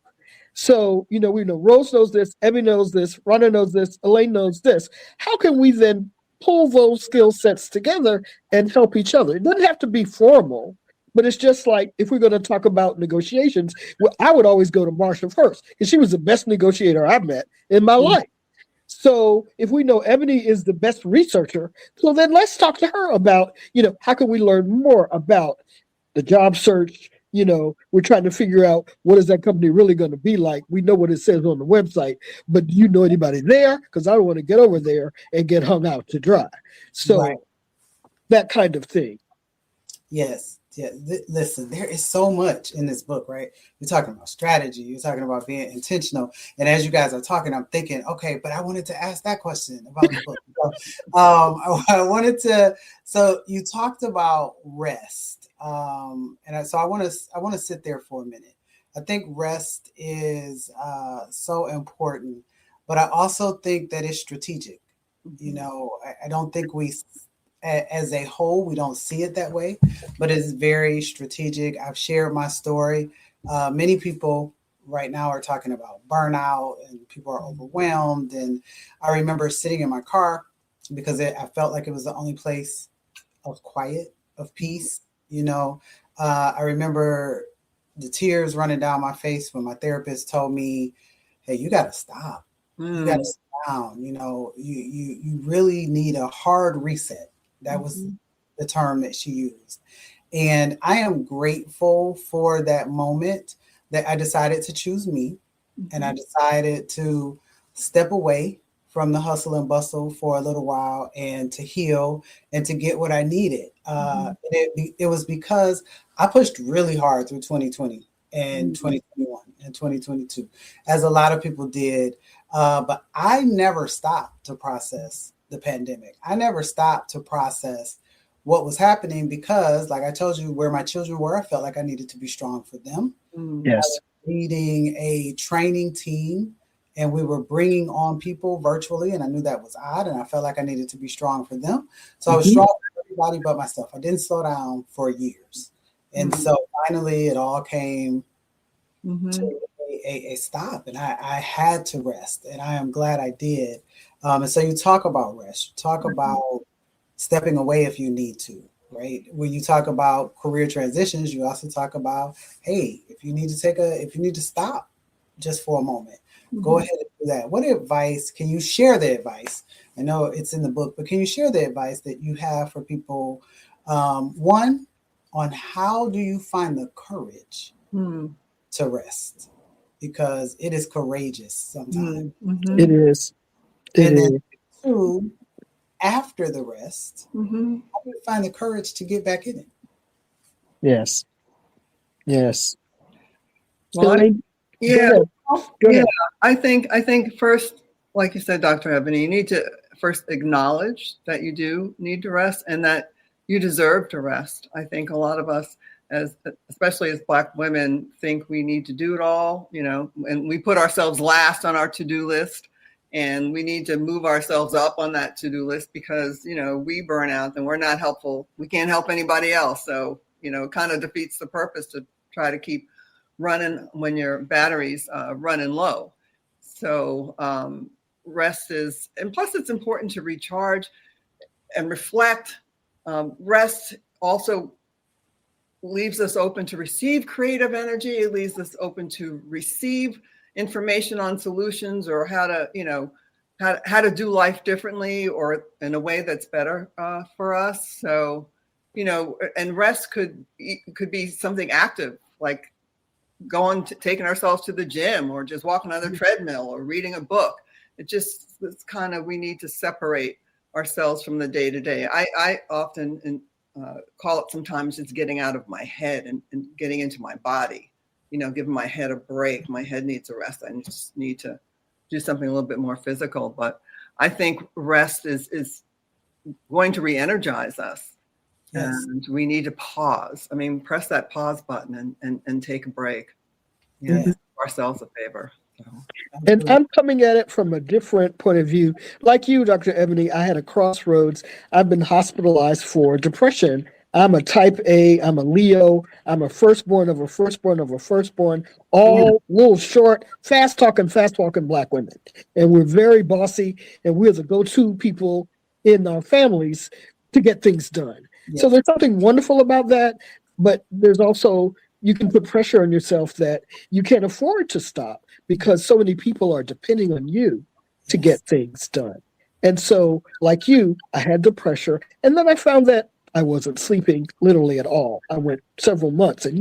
So, we know Rose knows this, Emmy knows this, Rhonda knows this, Elaine knows this. How can we then pull those skill sets together and help each other? It doesn't have to be formal, but it's just like, if we're going to talk about negotiations, well, I would always go to Marsha first, because she was the best negotiator I've met in my life. So if we know Ebony is the best researcher, so then let's talk to her about, how can we learn more about the job search? We're trying to figure out, what is that company really going to be like? We know what it says on the website, but do you know anybody there? Because I don't want to get over there and get hung out to dry. So Right. That kind of thing. Yes. Yeah. Listen, there is so much in this book, right? You're talking about strategy. You're talking about being intentional. And as you guys are talking, I'm thinking, okay, but I wanted to ask that question about the book. I wanted to. So you talked about rest, so I want to sit there for a minute. I think rest is so important, but I also think that it's strategic. I don't think as a whole, we don't see it that way, but it's very strategic. I've shared my story. Many people right now are talking about burnout, and people are overwhelmed. And I remember sitting in my car, because I felt like it was the only place of quiet, of peace. I remember the tears running down my face when my therapist told me, "Hey, you got to stop. You got to sit down. You really need a hard reset." That was the term that she used. And I am grateful for that moment, that I decided to choose me, and I decided to step away from the hustle and bustle for a little while and to heal and to get what I needed. It was because I pushed really hard through 2020 and 2021 and 2022, as a lot of people did. But I never stopped to process the pandemic. I never stopped to process what was happening because, like I told you, where my children were, I felt like I needed to be strong for them. Yes. I was leading a training team and we were bringing on people virtually, and I knew that was odd, and I felt like I needed to be strong for them. So I was strong for everybody but myself. I didn't slow down for years. And so finally it all came to a stop, and I had to rest, and I am glad I did. And so you talk about rest, you talk about stepping away if you need to, right? When you talk about career transitions, you also talk about, hey, if you need to stop just for a moment, go ahead and do that. What advice can you share? The advice, I know it's in the book, but can you share the advice that you have for people? One, on how do you find the courage to rest? Because it is courageous sometimes. It is. And then two, after the rest, how do you find the courage to get back in it? Yes. Yes. Well, Elaine, yeah. Go ahead. I think first, like you said, Dr. Ebony, you need to first acknowledge that you do need to rest and that you deserve to rest. I think a lot of us, especially as Black women, think we need to do it all, and we put ourselves last on our to-do list, and we need to move ourselves up on that to-do list because, we burn out and we're not helpful. We can't help anybody else. So, it kind of defeats the purpose to try to keep running when your battery's running low. So rest is, and plus it's important to recharge and reflect. Rest also leaves us open to receive creative energy. It leaves us open to receive information on solutions or how to do life differently or in a way that's better for us. So, and rest could be something active, like taking ourselves to the gym or just walking on the treadmill or reading a book. It's kind of, we need to separate ourselves from the day to day. I often call it sometimes it's getting out of my head and getting into my body, giving my head a break. My head needs a rest. I just need to do something a little bit more physical. But I think rest is going to re-energize us. Yes. And we need to pause. I mean, press that pause button and take a break. Do ourselves a favor. So. And I'm coming at it from a different point of view. Like you, Dr. Ebony, I had a crossroads. I've been hospitalized for depression. I'm a type A, I'm a Leo, I'm a firstborn of a firstborn of a firstborn, all little short, fast talking Black women. And we're very bossy, and we're the go-to people in our families to get things done. Yes. So there's something wonderful about that, but there's also, you can put pressure on yourself that you can't afford to stop because so many people are depending on you to get things done. And so, like you, I had the pressure, and then I found that I wasn't sleeping literally at all. I went several months, and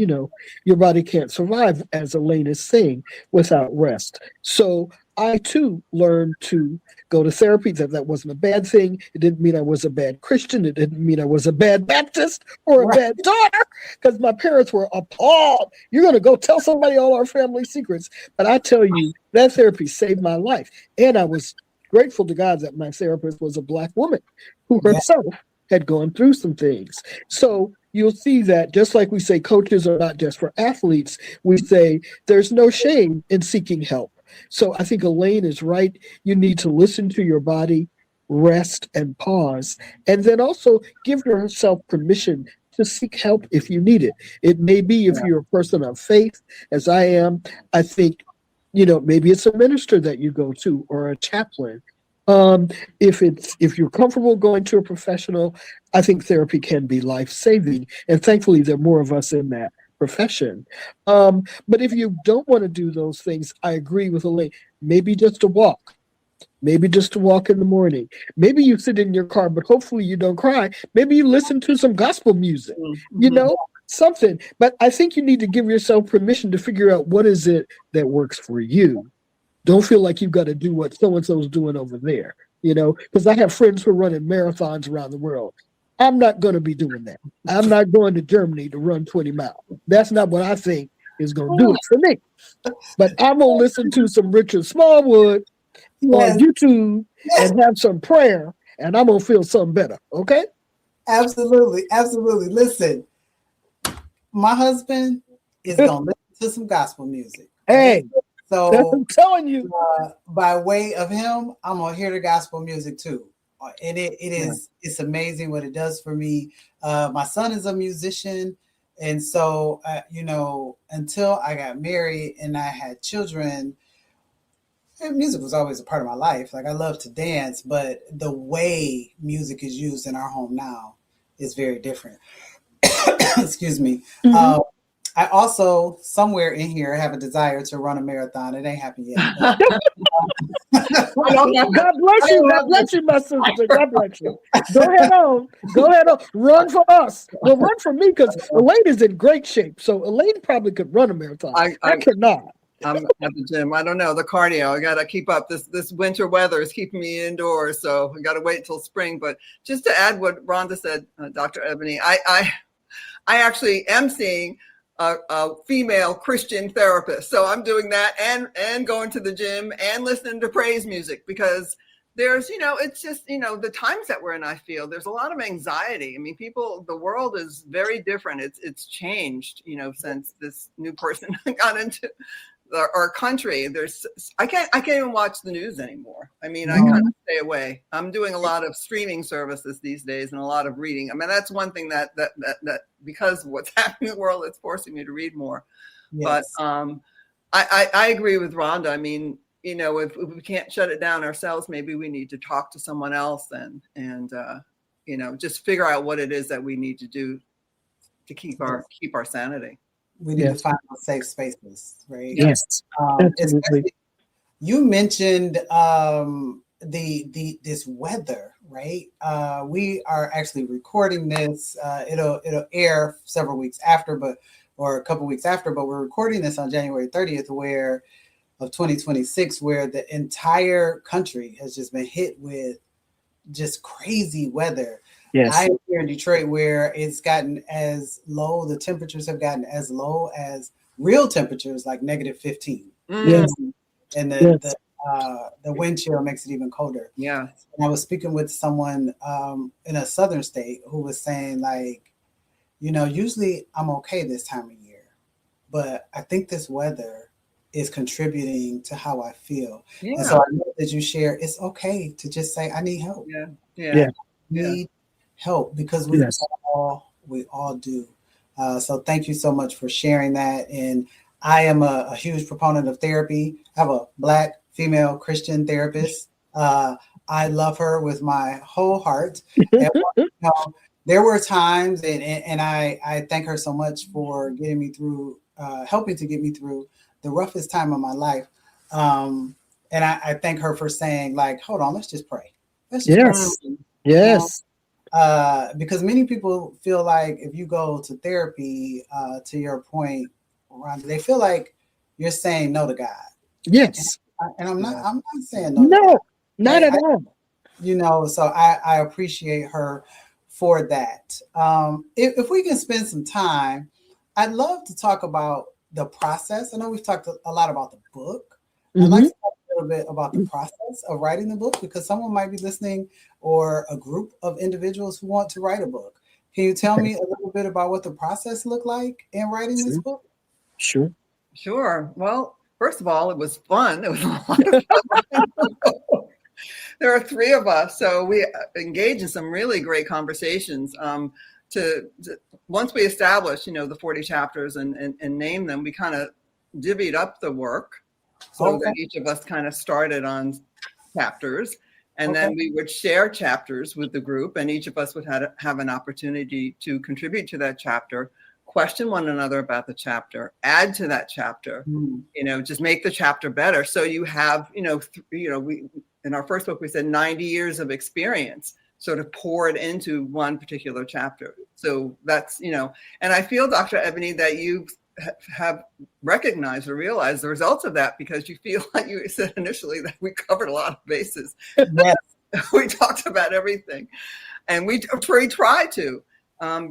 your body can't survive, as Elaine is saying, without rest. So I too learned to go to therapy. That wasn't a bad thing. It didn't mean I was a bad Christian. It didn't mean I was a bad Baptist or a bad daughter, because my parents were appalled. You're going to go tell somebody all our family secrets. But I tell you, that therapy saved my life. And I was grateful to God that my therapist was a Black woman who herself had gone through some things. So you'll see that just like we say coaches are not just for athletes, we say there's no shame in seeking help. So I think Elaine is right. You need to listen to your body, rest and pause, and then also give yourself permission to seek help if you need it. It may be if you're a person of faith, as I am, I think, maybe it's a minister that you go to or a chaplain. If you're comfortable going to a professional, I think therapy can be life-saving. And thankfully, there are more of us in that profession. But if you don't want to do those things, I agree with Elaine. Maybe just a walk. Maybe just to walk in the morning. Maybe you sit in your car, but hopefully you don't cry. Maybe you listen to some gospel music, something. But I think you need to give yourself permission to figure out what is it that works for you. Don't feel like you've got to do what so-and-so's doing over there, because I have friends who are running marathons around the world. I'm not going to be doing that. I'm not going to Germany to run 20 miles. That's not what I think is going to do it for me. But I'm going to listen to some Richard Smallwood on YouTube and have some prayer, and I'm going to feel something better. Okay? Absolutely. Absolutely. Listen, my husband is going to listen to some gospel music. Hey, so I'm telling you. By way of him, I'm going to hear the gospel music too. And it's amazing what it does for me. My son is a musician. And so, until I got married and I had children, music was always a part of my life. Like I love to dance, but the way music is used in our home now is very different. Excuse me. Mm-hmm. I also, somewhere in here, have a desire to run a marathon. It ain't happened yet. God bless you. God bless you, my sister. God bless you. Go ahead on. Run for us. Well, run for me because Elaine is in great shape. So Elaine probably could run a marathon. I cannot. I'm at the gym. I don't know. The cardio. I got to keep up. This winter weather is keeping me indoors. So I got to wait till spring. But just to add what Rhonda said, Dr. Ebony, I actually am seeing a female Christian therapist. So I'm doing that and going to the gym and listening to praise music because there's, it's just, the times that we're in, I feel there's a lot of anxiety. I mean, the world is very different. It's changed, since this new person got into our country. I can't even watch the news anymore. I mean, I kind of stay away. I'm doing a lot of streaming services these days and a lot of reading. I mean, that's one thing that because of what's happening in the world, it's forcing me to read more. Yes. But I agree with Rhonda. I mean, if we can't shut it down ourselves, maybe we need to talk to someone else and just figure out what it is that we need to do to keep our sanity. We need to find safe spaces, right? Yes. You mentioned this weather, right? We are actually recording this. It'll air several weeks after, or a couple weeks after, but we're recording this on January 30th, of 2026, where the entire country has just been hit with just crazy weather. Yes. I'm here in Detroit where it's gotten as low, the temperatures have gotten as low as real temperatures like -15. Yes. And the wind chill makes it even colder. Yeah. And I was speaking with someone in a southern state who was saying like, usually I'm okay this time of year, but I think this weather is contributing to how I feel. Yeah. And so I know that you share, it's okay to just say, I need help. Yeah. Need help because we all do. So thank you so much for sharing that. And I am a huge proponent of therapy. I have a Black female Christian therapist. I love her with my whole heart. And, there were times, and I thank her so much for getting me through, helping to get me through the roughest time of my life. And I thank her for saying, like, hold on, let's just pray. Let's just pray. Yes. Because many people feel like if you go to therapy, to your point, Rhonda, they feel like you're saying no to God. Yes. And I'm not saying no. No, not at all. So I appreciate her for that. If we can spend some time, I'd love to talk about the process. I know we've talked a lot about the book. I'd like to talk a little bit about the process of writing the book because someone might be listening or a group of individuals who want to write a book. Can you tell me a little bit about what the process looked like in writing this book? Sure. Well, first of all, it was fun. It was a lot of fun. There are three of us, so we engage in some really great conversations. Once we establish, the 40 chapters and name them, we kind of divvied up the work so that each of us kind of started on chapters, and then we would share chapters with the group, and each of us would have an opportunity to contribute to that chapter, question one another about the chapter, add to that chapter, just make the chapter better. So you have, we in our first book we said 90 years of experience sort of poured into one particular chapter. So that's, and I feel, Dr. Ebony, that you have recognized or realized the results of that, because you feel like you said initially that we covered a lot of bases. Yes. We talked about everything, and we tried to,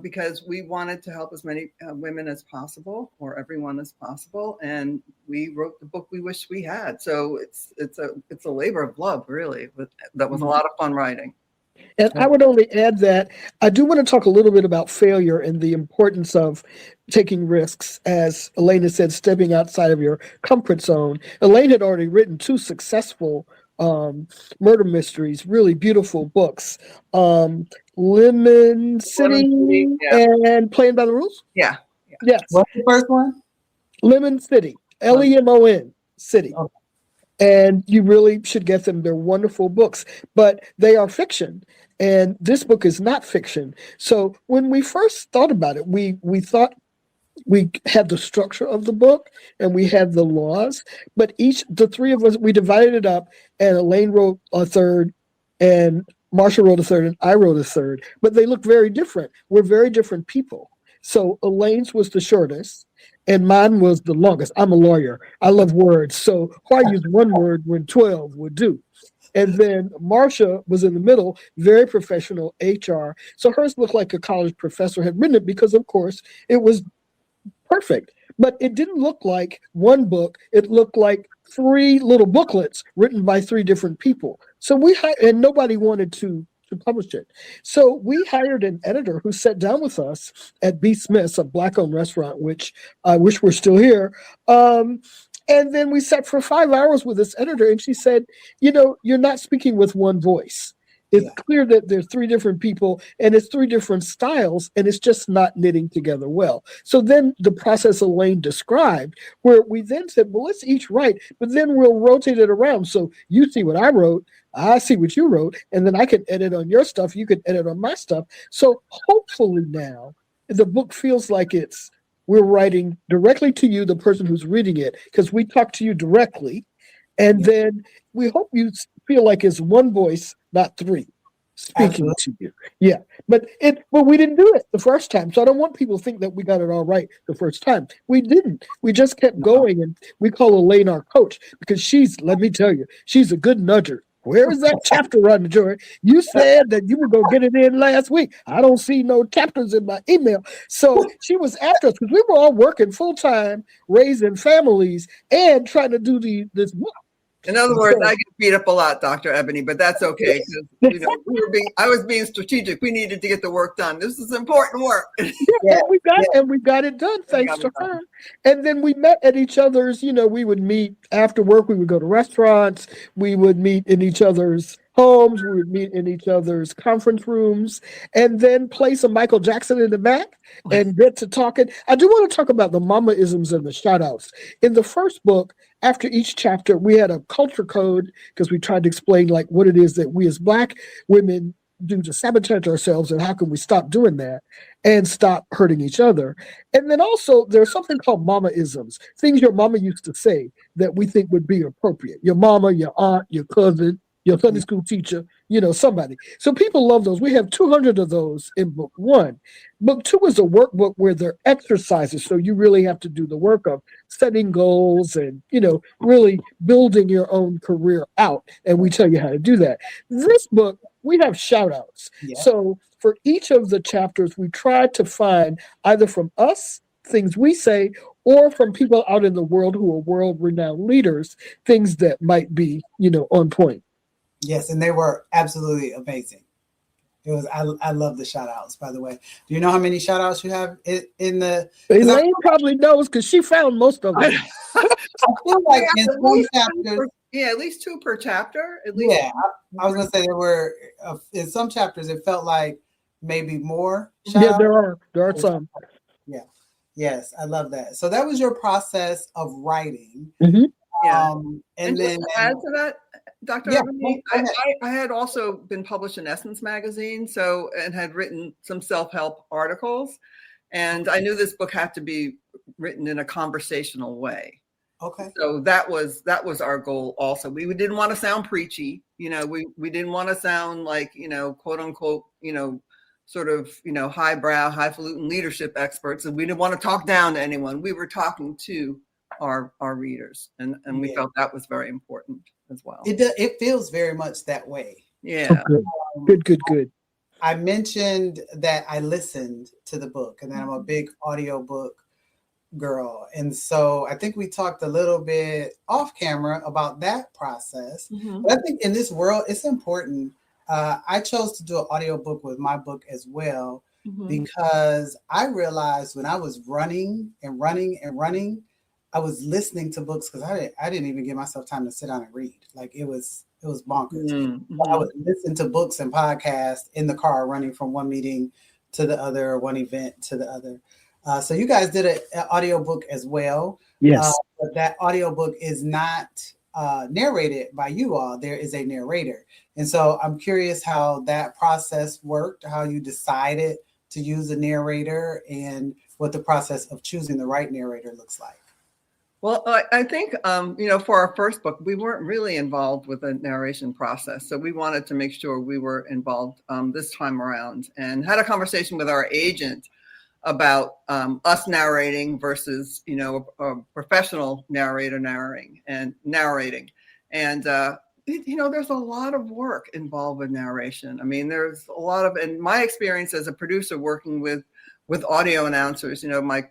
because we wanted to help as many women as possible, or everyone as possible, and we wrote the book we wish we had. So it's a labor of love, really. But that was a lot of fun writing. And I would only add that I do want to talk a little bit about failure and the importance of taking risks, as Elena said, stepping outside of your comfort zone. Elaine had already written 2 successful murder mysteries, really beautiful books, Lemon City Yeah. and Playing by the Rules. Yeah. Yes. What's the first one? Lemon City, Lemon City. Okay. And you really should get them. They're wonderful books, but they are fiction. And this book is not fiction. So when we first thought about it, we thought we had the structure of the book and we had the laws, but the 3 of us, we divided it up, and Elaine wrote a third and Marsha wrote a third and I wrote a third, but they look very different. We're very different people. So Elaine's was the shortest and mine was the longest. I'm a lawyer. I love words. So why use one word when 12 would do? And then Marsha was in the middle, very professional HR. So hers looked like a college professor had written it because, of course, it was perfect. But it didn't look like one book. It looked like 3 little booklets written by 3 different people. So and nobody wanted to publish it. So we hired an editor who sat down with us at B. Smith's, a Black-owned restaurant, which I wish were still here. And then we sat for 5 hours with this editor, and she said, you're not speaking with one voice. It's clear that there's 3 different people and it's 3 different styles, and it's just not knitting together well. So then the process Elaine described, where we then said, well, let's each write, but then we'll rotate it around. So you see what I wrote, I see what you wrote, and then I can edit on your stuff, you can edit on my stuff. So hopefully now the book feels like we're writing directly to you, the person who's reading it, because we talk to you directly. And then we hope you feel like it's one voice, not 3 speaking to you. Yeah. But we didn't do it the first time. So I don't want people to think that we got it all right the first time. We didn't. We just kept going, and we call Elaine our coach because let me tell you, she's a good nudger. Where is that chapter on the jury? You said that you were going to get it in last week. I don't see no chapters in my email. So she was after us because we were all working full time, raising families, and trying to do this book. In other words, I get beat up a lot, Dr. Ebony, but that's okay. I was being strategic. We needed to get the work done. This is important work. We got it done thanks to her. And then we met at each other's, we would meet after work. We would go to restaurants. We would meet in each other's homes. We would meet in each other's conference rooms, and then play some Michael Jackson in the back and get to talking. I do want to talk about the mama-isms and the shout-outs. In the first book, after each chapter, we had a culture code because we tried to explain like what it is that we as Black women do to sabotage ourselves and how can we stop doing that and stop hurting each other. And then also there's something called mama-isms, things your mama used to say that we think would be appropriate. Your mama, your aunt, your cousin, your Sunday school teacher, somebody. So people love those. We have 200 of those in book 1. Book 2 is a workbook where there are exercises. So you really have to do the work of setting goals and, really building your own career out. And we tell you how to do that. This book, we have shout outs. Yeah. So for each of the chapters, we tried to find either from us, things we say, or from people out in the world who are world-renowned leaders, things that might be, on point. Yes, and they were absolutely amazing. It was. I love the shout outs, by the way. Do you know how many shout outs you have in the? Elaine probably knows because she found most of them. I feel like in some chapters. At least 2 per chapter. At least. Yeah, I was going to say there were in some chapters. It felt like maybe more. Yeah, there are some. Yeah. Yes, I love that. So that was your process of writing. Mm-hmm. And then to add to that, Dr. Ebony, I had also been published in Essence magazine, and had written some self-help articles, and I knew this book had to be written in a conversational way. Okay. So that was our goal. Also, we didn't want to sound preachy. We didn't want to sound like quote unquote sort of, highbrow, highfalutin leadership experts, and we didn't want to talk down to anyone. We were talking to our readers, and we felt that was very important as well. It feels very much that way. Yeah. Oh, good. I mentioned that I listened to the book, and that I'm a big audiobook girl. And so I think we talked a little bit off camera about that process. But I think in this world, it's important. I chose to do an audiobook with my book as well, because I realized when I was running, I was listening to books because I didn't even give myself time to sit down and read. Like it was bonkers. I would listen to books and podcasts in the car, running from one meeting to the other, or one event to the other. So you guys did an audiobook as well. Yes. But that audiobook is not narrated by you all. There is a narrator. And so I'm curious how that process worked, how you decided to use a narrator, and what the process of choosing the right narrator looks like. Well, I think, for our first book, we weren't really involved with the narration process. So we wanted to make sure we were involved this time around, and had a conversation with our agent about us narrating versus, a professional narrator narrating. And there's a lot of work involved with narration. I mean, there's a lot of, in my experience as a producer working with audio announcers, my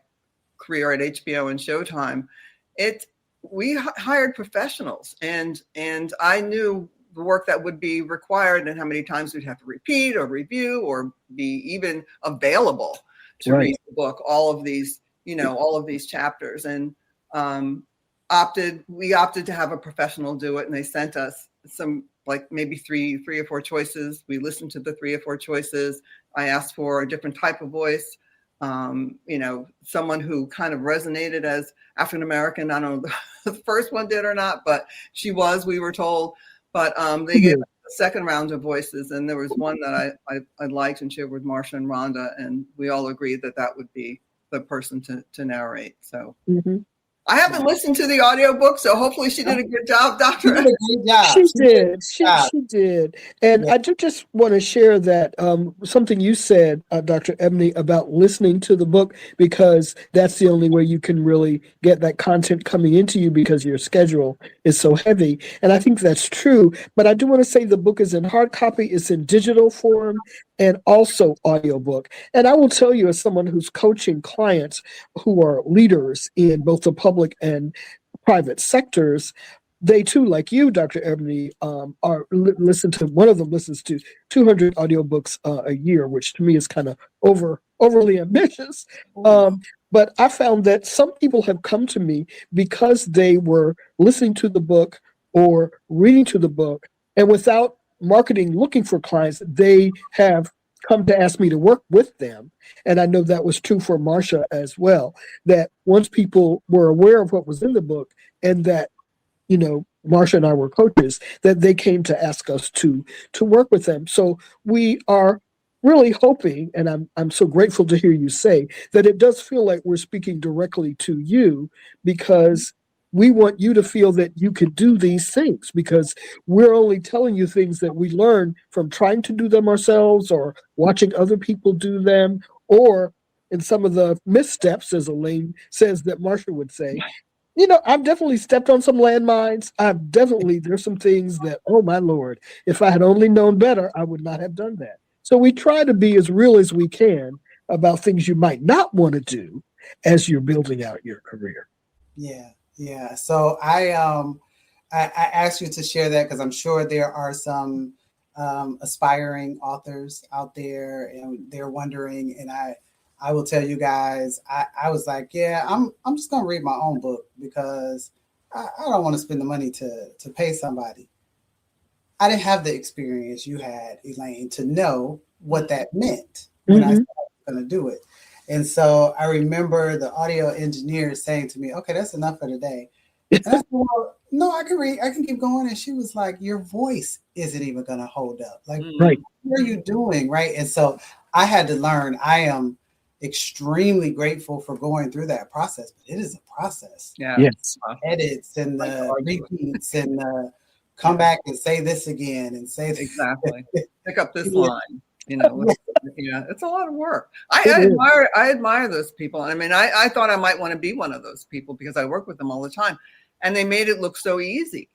career at HBO and Showtime, we hired professionals, and I knew the work that would be required and how many times we'd have to repeat or review or be even available to read the book, all of these chapters, and we opted to have a professional do it, and they sent us some, like maybe three or four choices. We listened to the 3 or 4 choices. I asked for a different type of voice. Someone who kind of resonated as African-American. I don't know if the first one did or not, but she was, we were told. But they gave us a second round of voices, and there was one that I liked and shared with Marsha and Rhonda, and we all agreed that would be the person to narrate. So I haven't listened to the audiobook, so hopefully she did a good job, Dr. She did a great job. She did. She did. And I do just want to share that something you said, Dr. Ebony, about listening to the book, because that's the only way you can really get that content coming into you, because your schedule is so heavy. And I think that's true. But I do want to say the book is in hard copy, it's in digital form, and also audiobook. And I will tell you, as someone who's coaching clients who are leaders in both the public and private sectors, they too, like you, Dr. Ebony, one of them listens to 200 audiobooks a year, which to me is kind of overly ambitious. But I found that some people have come to me because they were listening to the book or reading to the book, and without marketing, looking for clients, they have come to ask me to work with them. And I know that was true for Marsha as well, that once people were aware of what was in the book, and that, Marsha and I were coaches, that they came to ask us to work with them. So we are really hoping, and I'm so grateful to hear you say that it does feel like we're speaking directly to you, because we want you to feel that you can do these things, because we're only telling you things that we learn from trying to do them ourselves, or watching other people do them, or in some of the missteps, as Elaine says that Marsha would say. I've definitely stepped on some landmines. There's some things that, oh my Lord, if I had only known better, I would not have done that. So we try to be as real as we can about things you might not want to do as you're building out your career. Yeah. So I asked you to share that because I'm sure there are some aspiring authors out there, and they're wondering. And I will tell you guys, I was like, I'm just gonna read my own book, because I don't want to spend the money to pay somebody. I didn't have the experience you had, Elaine, to know what that meant when I said I was gonna do it. And so I remember the audio engineer saying to me, okay, that's enough for today. And I said, well, no, I can read, I can keep going. And she was like, your voice isn't even going to hold up. Like, what are you doing? Right. And so I had to learn. I am extremely grateful for going through that process, but it is a process. Yes. Edits and the repeats and come back and say this again and say this. Exactly. Pick up this line. You know, yeah, it's a lot of work. It I admire those people. I mean, I thought I might want to be one of those people because I work with them all the time, and they made it look so easy.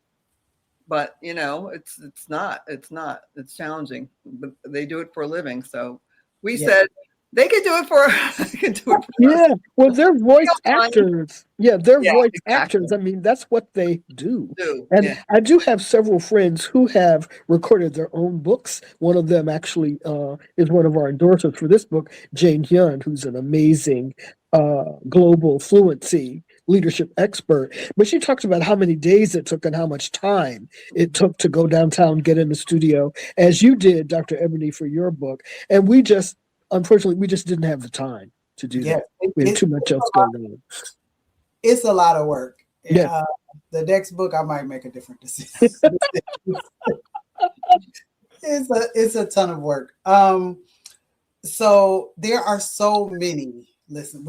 But you know, it's not. It's challenging. But they do it for a living. So we said they could do it for. They can do it for Yeah, us. well, they're voice actors. Yeah, they're Yeah, voice exactly. actors. I mean, that's what they do. Yeah. And I do have several friends who have recorded their own books. One of them actually is one of our endorsers for this book, Jane Hyun, who's an amazing global fluency leadership expert. But she talks about how many days it took and how much time it took to go downtown, get in the studio, as you did, Dr. Ebony, for your book. And unfortunately, we just didn't have the time to do that. We had too much else going on. It's a lot of work. Yeah. The next book, I might make a different decision. It's a ton of work. So there are so many. Listen,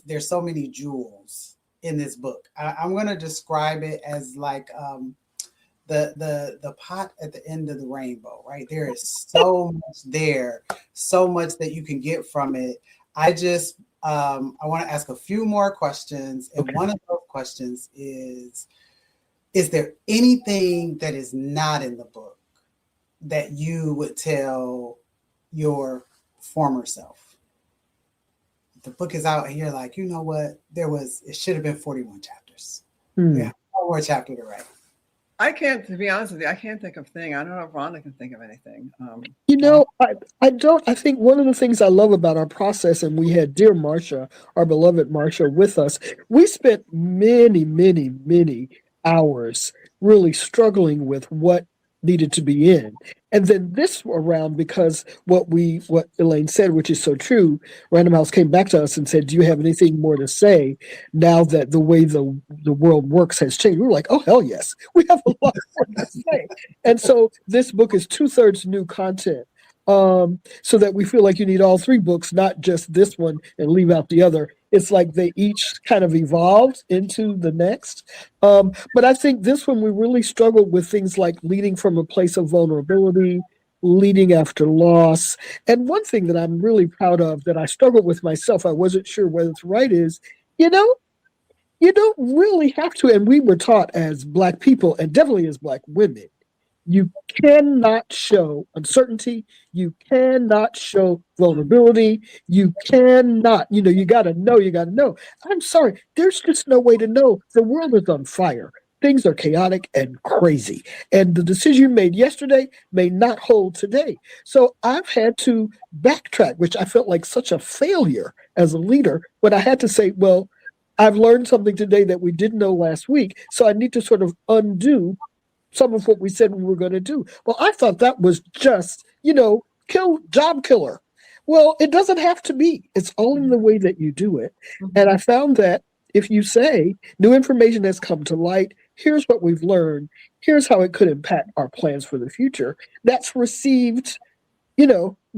there's so many jewels in this book. I'm going to describe it as like the pot at the end of the rainbow, right? There is so much there, so much that you can get from it. I want to ask a few more questions. And one of those questions is there anything that is not in the book that you would tell your former self? The book is out and you're like, you know what? It should have been 41 chapters. Yeah, one more chapter to write. To be honest with you, I can't think of a thing. I don't know if Rhonda can think of anything. I don't. I think one of the things I love about our process, and we had dear Marcia, our beloved Marcia, with us, we spent many, many, many hours really struggling with what needed to be in. And then this around, because what Elaine said, which is so true, Random House came back to us and said, do you have anything more to say now that the way the world works has changed? We were like, oh, hell yes, we have a lot more to say. And so this book is 2/3 new content. So that we feel like you need all three books, not just this one and leave out the other. It's like they each kind of evolved into the next. But I think this one, we really struggled with things like leading from a place of vulnerability, leading after loss. And one thing that I'm really proud of that I struggled with myself, I wasn't sure whether it's right, is, you don't really have to. And we were taught as Black people, and definitely as Black women, you cannot show uncertainty. You cannot show vulnerability. You cannot, you got to know. I'm sorry. There's just no way to know. The world is on fire. Things are chaotic and crazy. And the decision you made yesterday may not hold today. So I've had to backtrack, which I felt like such a failure as a leader. But I had to say, well, I've learned something today that we didn't know last week. So I need to sort of undo some of what we said we were going to do. Well, I thought that was just, job killer. Well, it doesn't have to be. It's all in the way that you do it. And I found that if you say new information has come to light, here's what we've learned, here's how it could impact our plans for the future, that's received,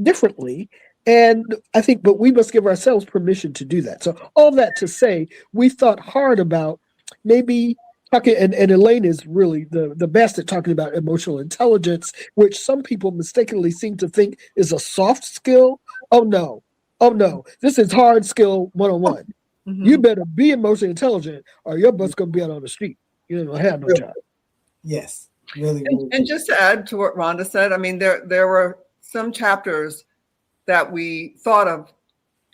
differently. And I think, but we must give ourselves permission to do that. So all that to say, we thought hard about maybe talking, and Elaine is really the best at talking about emotional intelligence, which some people mistakenly seem to think is a soft skill. Oh no, this is hard skill 101. You better be emotionally intelligent or your butt's going to be out on the street. You don't have no job. Yes, really. And just to add to what Rhonda said, I mean, there were some chapters that we thought of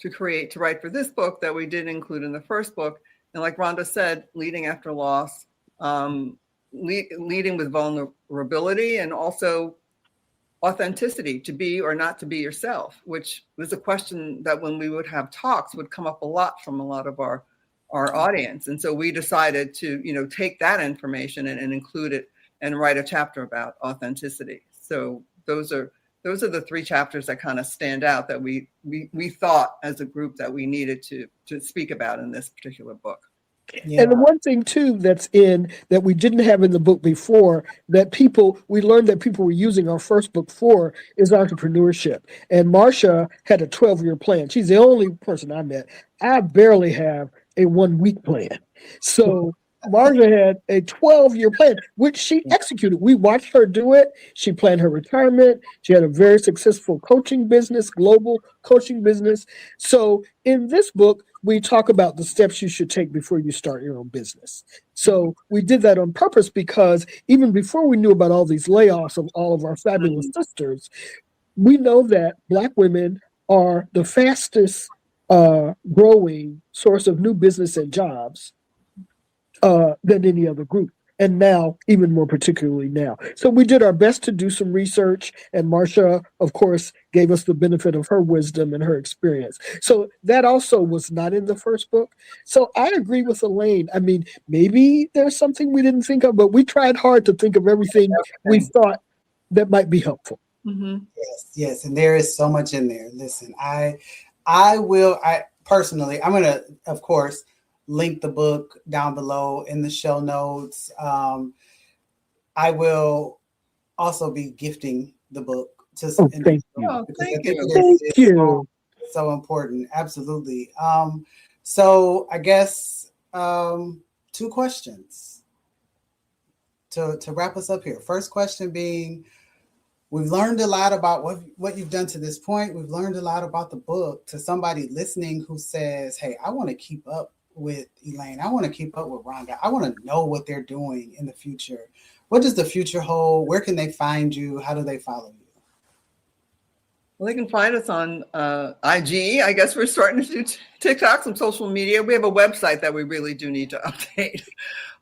to write for this book that we didn't include in the first book. And like Rhonda said, leading after loss, leading with vulnerability, and also authenticity, to be or not to be yourself, which was a question that when we would have talks would come up a lot from a lot of our audience. And so we decided to, take that information and include it and write a chapter about authenticity. So those are the three chapters that kind of stand out that we thought as a group that we needed to speak about in this particular book. Yeah. And the one thing too that we didn't have in the book before, that we learned that people were using our first book for, is entrepreneurship. And Marcia had a 12-year plan. She's the only person I met. I barely have a 1-week plan. So Marsha had a 12-year plan, which she executed. We watched her do it. She planned her retirement. She had a very successful coaching business, global coaching business. So in this book, we talk about the steps you should take before you start your own business. So we did that on purpose because even before we knew about all these layoffs of all of our fabulous sisters, we know that Black women are the fastest growing source of new business and jobs than any other group. And now, even more particularly now. So we did our best to do some research, and Marsha, of course, gave us the benefit of her wisdom and her experience. So that also was not in the first book. So I agree with Elaine. I mean, maybe there's something we didn't think of, but we tried hard to think of everything we thought that might be helpful. Mm-hmm. Yes, and there is so much in there. Listen, I personally, I'm gonna, of course, link the book down below in the show notes. I will also be gifting the book to some Thank you. Oh, thank you. Thank you. So important. Absolutely. So I guess 2 questions to wrap us up here. First question being, we've learned a lot about what you've done to this point. We've learned a lot about the book. To somebody listening who says, hey, I want to keep up with Elaine. I want to keep up with Rhonda. I want to know what they're doing in the future. What does the future hold? Where can they find you? How do they follow you? Well, they can find us on IG. I guess we're starting to do TikTok, some social media. We have a website that we really do need to update.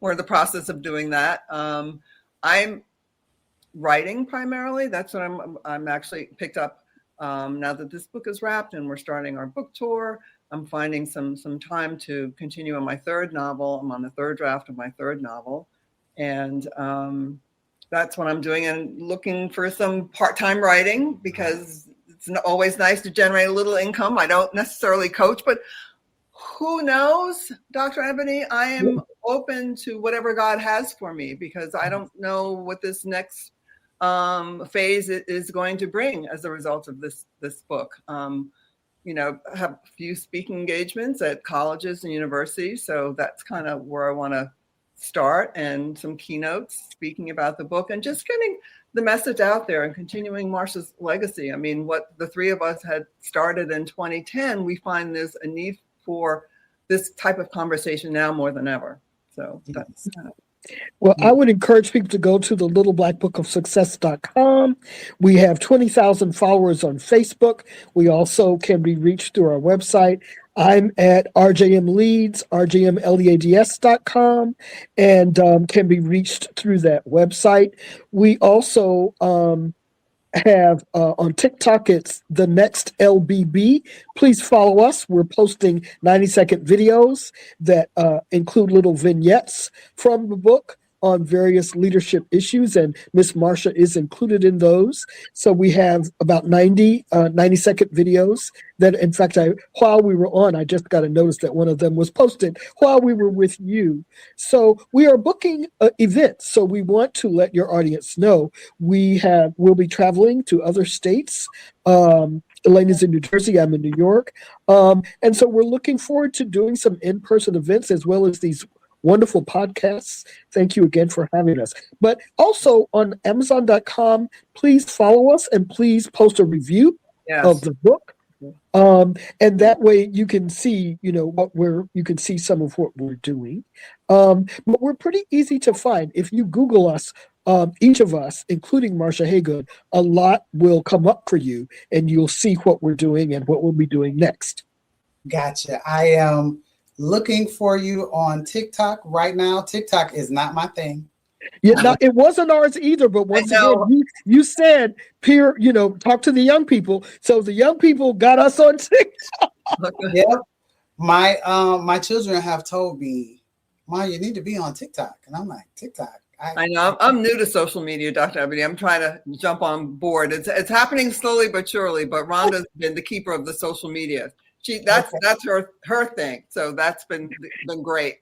We're in the process of doing that. I'm writing primarily. That's what I'm actually picked up now that this book is wrapped and we're starting our book tour. I'm finding some time to continue on my 3rd novel. I'm on the 3rd draft of my 3rd novel. And that's what I'm doing, and looking for some part-time writing because it's always nice to generate a little income. I don't necessarily coach, but who knows, Dr. Ebony, I am open to whatever God has for me because I don't know what this next phase is going to bring as a result of this book. You know, I have a few speaking engagements at colleges and universities. So that's kind of where I want to start, and some keynotes speaking about the book and just getting the message out there and continuing Marsha's legacy. I mean, what the 3 of us had started in 2010, we find there's a need for this type of conversation now more than ever. So that's kind of. Well, I would encourage people to go to the littleblackbookofsuccess.com. We have 20,000 followers on Facebook. We also can be reached through our website. I'm at rjmleads, rjmleads.com, and can be reached through that website. We also have on TikTok, it's the next LBB. Please follow us. We're posting 90-second videos that include little vignettes from the book on various leadership issues, and Miss Marsha is included in those. So we have about 90-second videos that, in fact, while we were on, I just got a notice that one of them was posted while we were with you. So we are booking events. So we want to let your audience know we'll be traveling to other states. Elaine is in New Jersey. I'm in New York. And so we're looking forward to doing some in-person events as well as these wonderful podcasts. Thank you again for having us. But also on Amazon.com, please follow us and please post a review of the book. And that way you can see, you can see some of what we're doing. But we're pretty easy to find. If you Google us, each of us, including Marsha Haygood, a lot will come up for you and you'll see what we're doing and what we'll be doing next. Gotcha. I am looking for you on TikTok right now. TikTok is not my thing. Yeah, now it wasn't ours either, but once again, you said talk to the young people. So the young people got us on TikTok. Yep. My children have told me, Ma, you need to be on TikTok. And I'm like, TikTok. I know. I'm new to social media, Dr. Ebony. I'm trying to jump on board. It's happening slowly but surely, but Rhonda's been the keeper of the social media. That's her thing. So that's been great.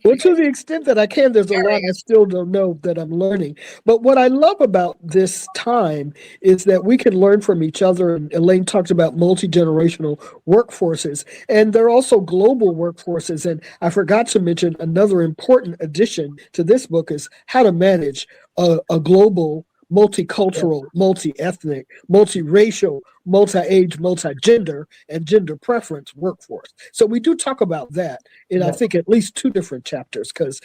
Well, to the extent that I can, there's a lot I still don't know that I'm learning. But what I love about this time is that we can learn from each other. And Elaine talked about multi-generational workforces, and they're also global workforces. And I forgot to mention another important addition to this book is how to manage a global, multicultural, multi-ethnic, multiracial, multi-age, multi-gender, and gender preference workforce. So we do talk about that in, I think, at least 2 different chapters, because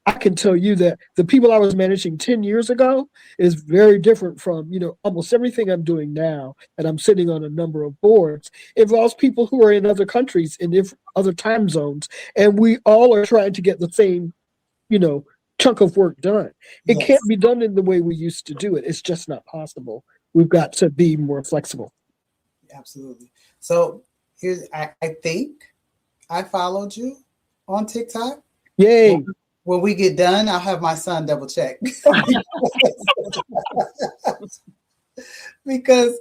I can tell you that the people I was managing 10 years ago is very different from, almost everything I'm doing now. And I'm sitting on a number of boards. It involves people who are in other countries, in other time zones. And we all are trying to get the same, chunk of work done. It can't be done in the way we used to do it. It's just not possible. We've got to be more flexible. Absolutely. So I think I followed you on TikTok. Yay. When we get done, I'll have my son double check. Because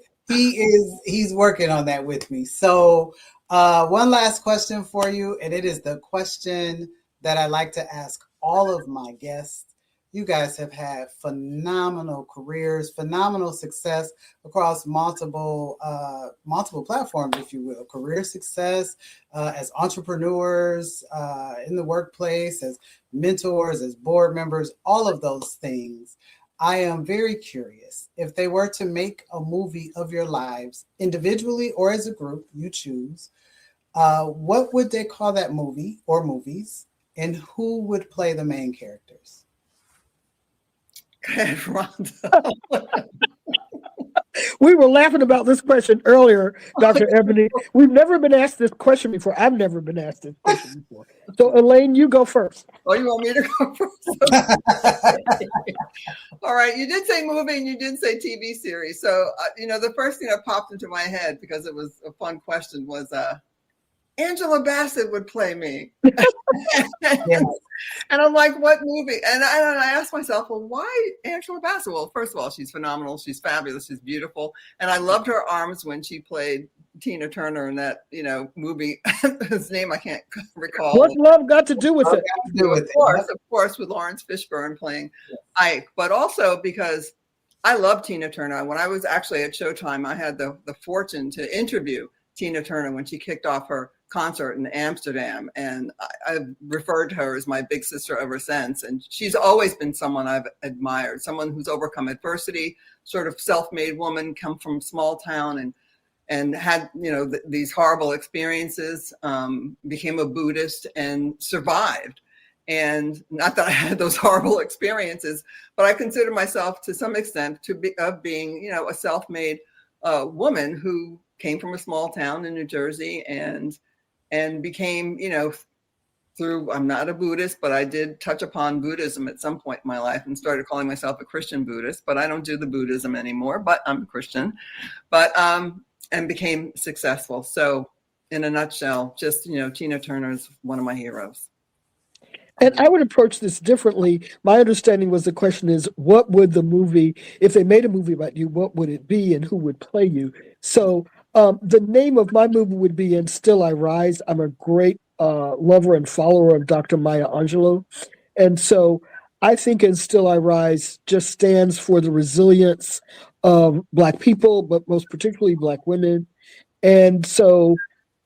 he's working on that with me. So one last question for you, and it is the question that I like to ask all of my guests. You guys have had phenomenal careers, phenomenal success across multiple platforms, if you will. Career success as entrepreneurs in the workplace, as mentors, as board members, all of those things. I am very curious, if they were to make a movie of your lives, individually or as a group, you choose, what would they call that movie or movies, and who would play the main characters? Rhonda. We were laughing about this question earlier, Dr. Ebony. We've never been asked this question before. I've never been asked this question before. So, Elaine, you go first. Oh, you want me to go first? All right. You did say movie and you did say TV series. So, the first thing that popped into my head, because it was a fun question, was Angela Bassett would play me. Yes. And I'm like, what movie? And I asked myself, well, why Angela Bassett? Well, first of all, she's phenomenal. She's fabulous. She's beautiful. And I loved her arms when she played Tina Turner in that, movie. His name I can't recall. What's love got to do with it? Of course, with Lawrence Fishburne playing Ike. But also because I love Tina Turner. When I was actually at Showtime, I had the fortune to interview Tina Turner when she kicked off her concert in Amsterdam, and I've referred to her as my big sister ever since. And she's always been someone I've admired, someone who's overcome adversity, sort of self-made woman, come from small town and had these horrible experiences, became a Buddhist and survived. And not that I had those horrible experiences, but I consider myself to some extent being a self-made woman who came from a small town in New Jersey and became, through, I'm not a Buddhist, but I did touch upon Buddhism at some point in my life and started calling myself a Christian Buddhist, but I don't do the Buddhism anymore, but I'm a Christian, and became successful. So in a nutshell, just, Tina Turner is one of my heroes. And I would approach this differently. My understanding was the question is, what would the movie, if they made a movie about you, what would it be and who would play you? So the name of my movie would be And Still I Rise. I'm a great lover and follower of Dr. Maya Angelou. And so I think And Still I Rise just stands for the resilience of Black people, but most particularly Black women. And so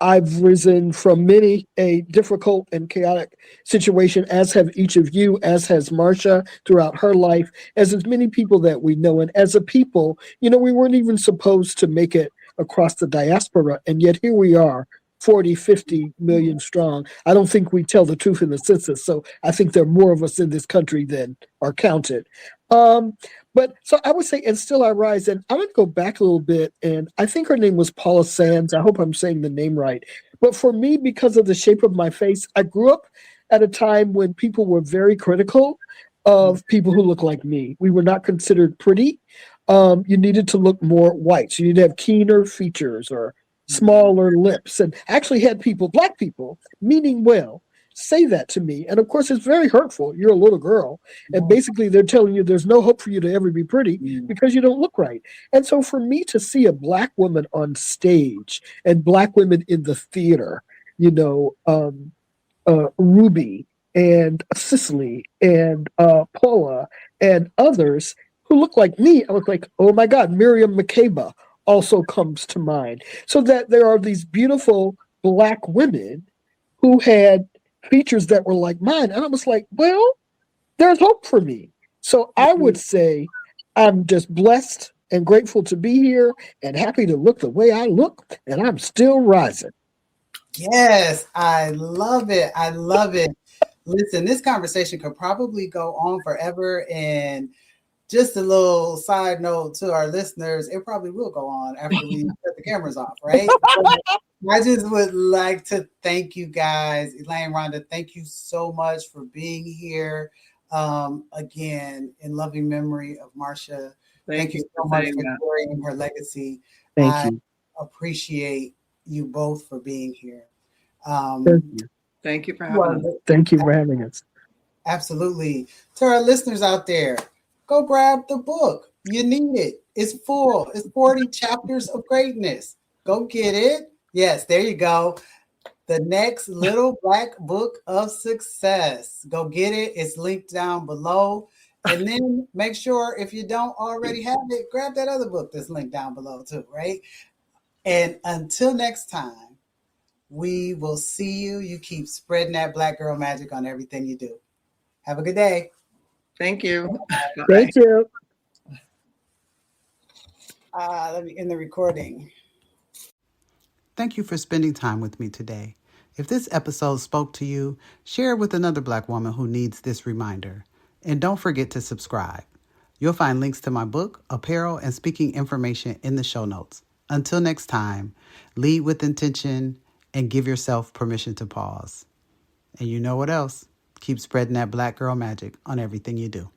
I've risen from many a difficult and chaotic situation, as have each of you, as has Marsha throughout her life, as many people that we know. And as a people, we weren't even supposed to make it across the diaspora. And yet here we are, 40, 50 million strong. I don't think we tell the truth in the census. So I think there are more of us in this country than are counted. But so I would say, And Still I Rise. And I'm going to go back a little bit. And I think her name was Paula Sands. I hope I'm saying the name right. But for me, because of the shape of my face, I grew up at a time when people were very critical of people who look like me. We were not considered pretty. You needed to look more white. So you needed to have keener features or smaller lips. And actually had people, Black people, meaning well, say that to me. And of course, it's very hurtful. You're a little girl. And basically, they're telling you there's no hope for you to ever be pretty because you don't look right. And so for me to see a Black woman on stage and Black women in the theater, Ruby and Cicely and Paula and others who look like me, I was like, oh my God, Miriam Makeba also comes to mind. So that there are these beautiful Black women who had features that were like mine. And I was like, well, there's hope for me. So I would say I'm just blessed and grateful to be here and happy to look the way I look. And I'm still rising. Yes, I love it. I love it. Listen, this conversation could probably go on forever. And just a little side note to our listeners, it probably will go on after we put the cameras off, right? I just would like to thank you guys. Elaine, Rhonda, thank you so much for being here. Again, in loving memory of Marsha. Thank you so much for carrying her legacy. Thank you. Appreciate you both for being here. Thank you for having us. Thank you for having us. Absolutely. To our listeners out there, go grab the book. You need it. It's full. It's 40 chapters of greatness. Go get it. Yes, there you go. The Next Little Black Book of Success. Go get it. It's linked down below. And then make sure if you don't already have it, grab that other book that's linked down below too, right? And until next time, we will see you. You keep spreading that Black girl magic on everything you do. Have a good day. Thank you. Bye. Thank you. Let me end the recording. Thank you for spending time with me today. If this episode spoke to you, share it with another Black woman who needs this reminder. And don't forget to subscribe. You'll find links to my book, apparel, and speaking information in the show notes. Until next time, lead with intention and give yourself permission to pause. And you know what else? Keep spreading that Black girl magic on everything you do.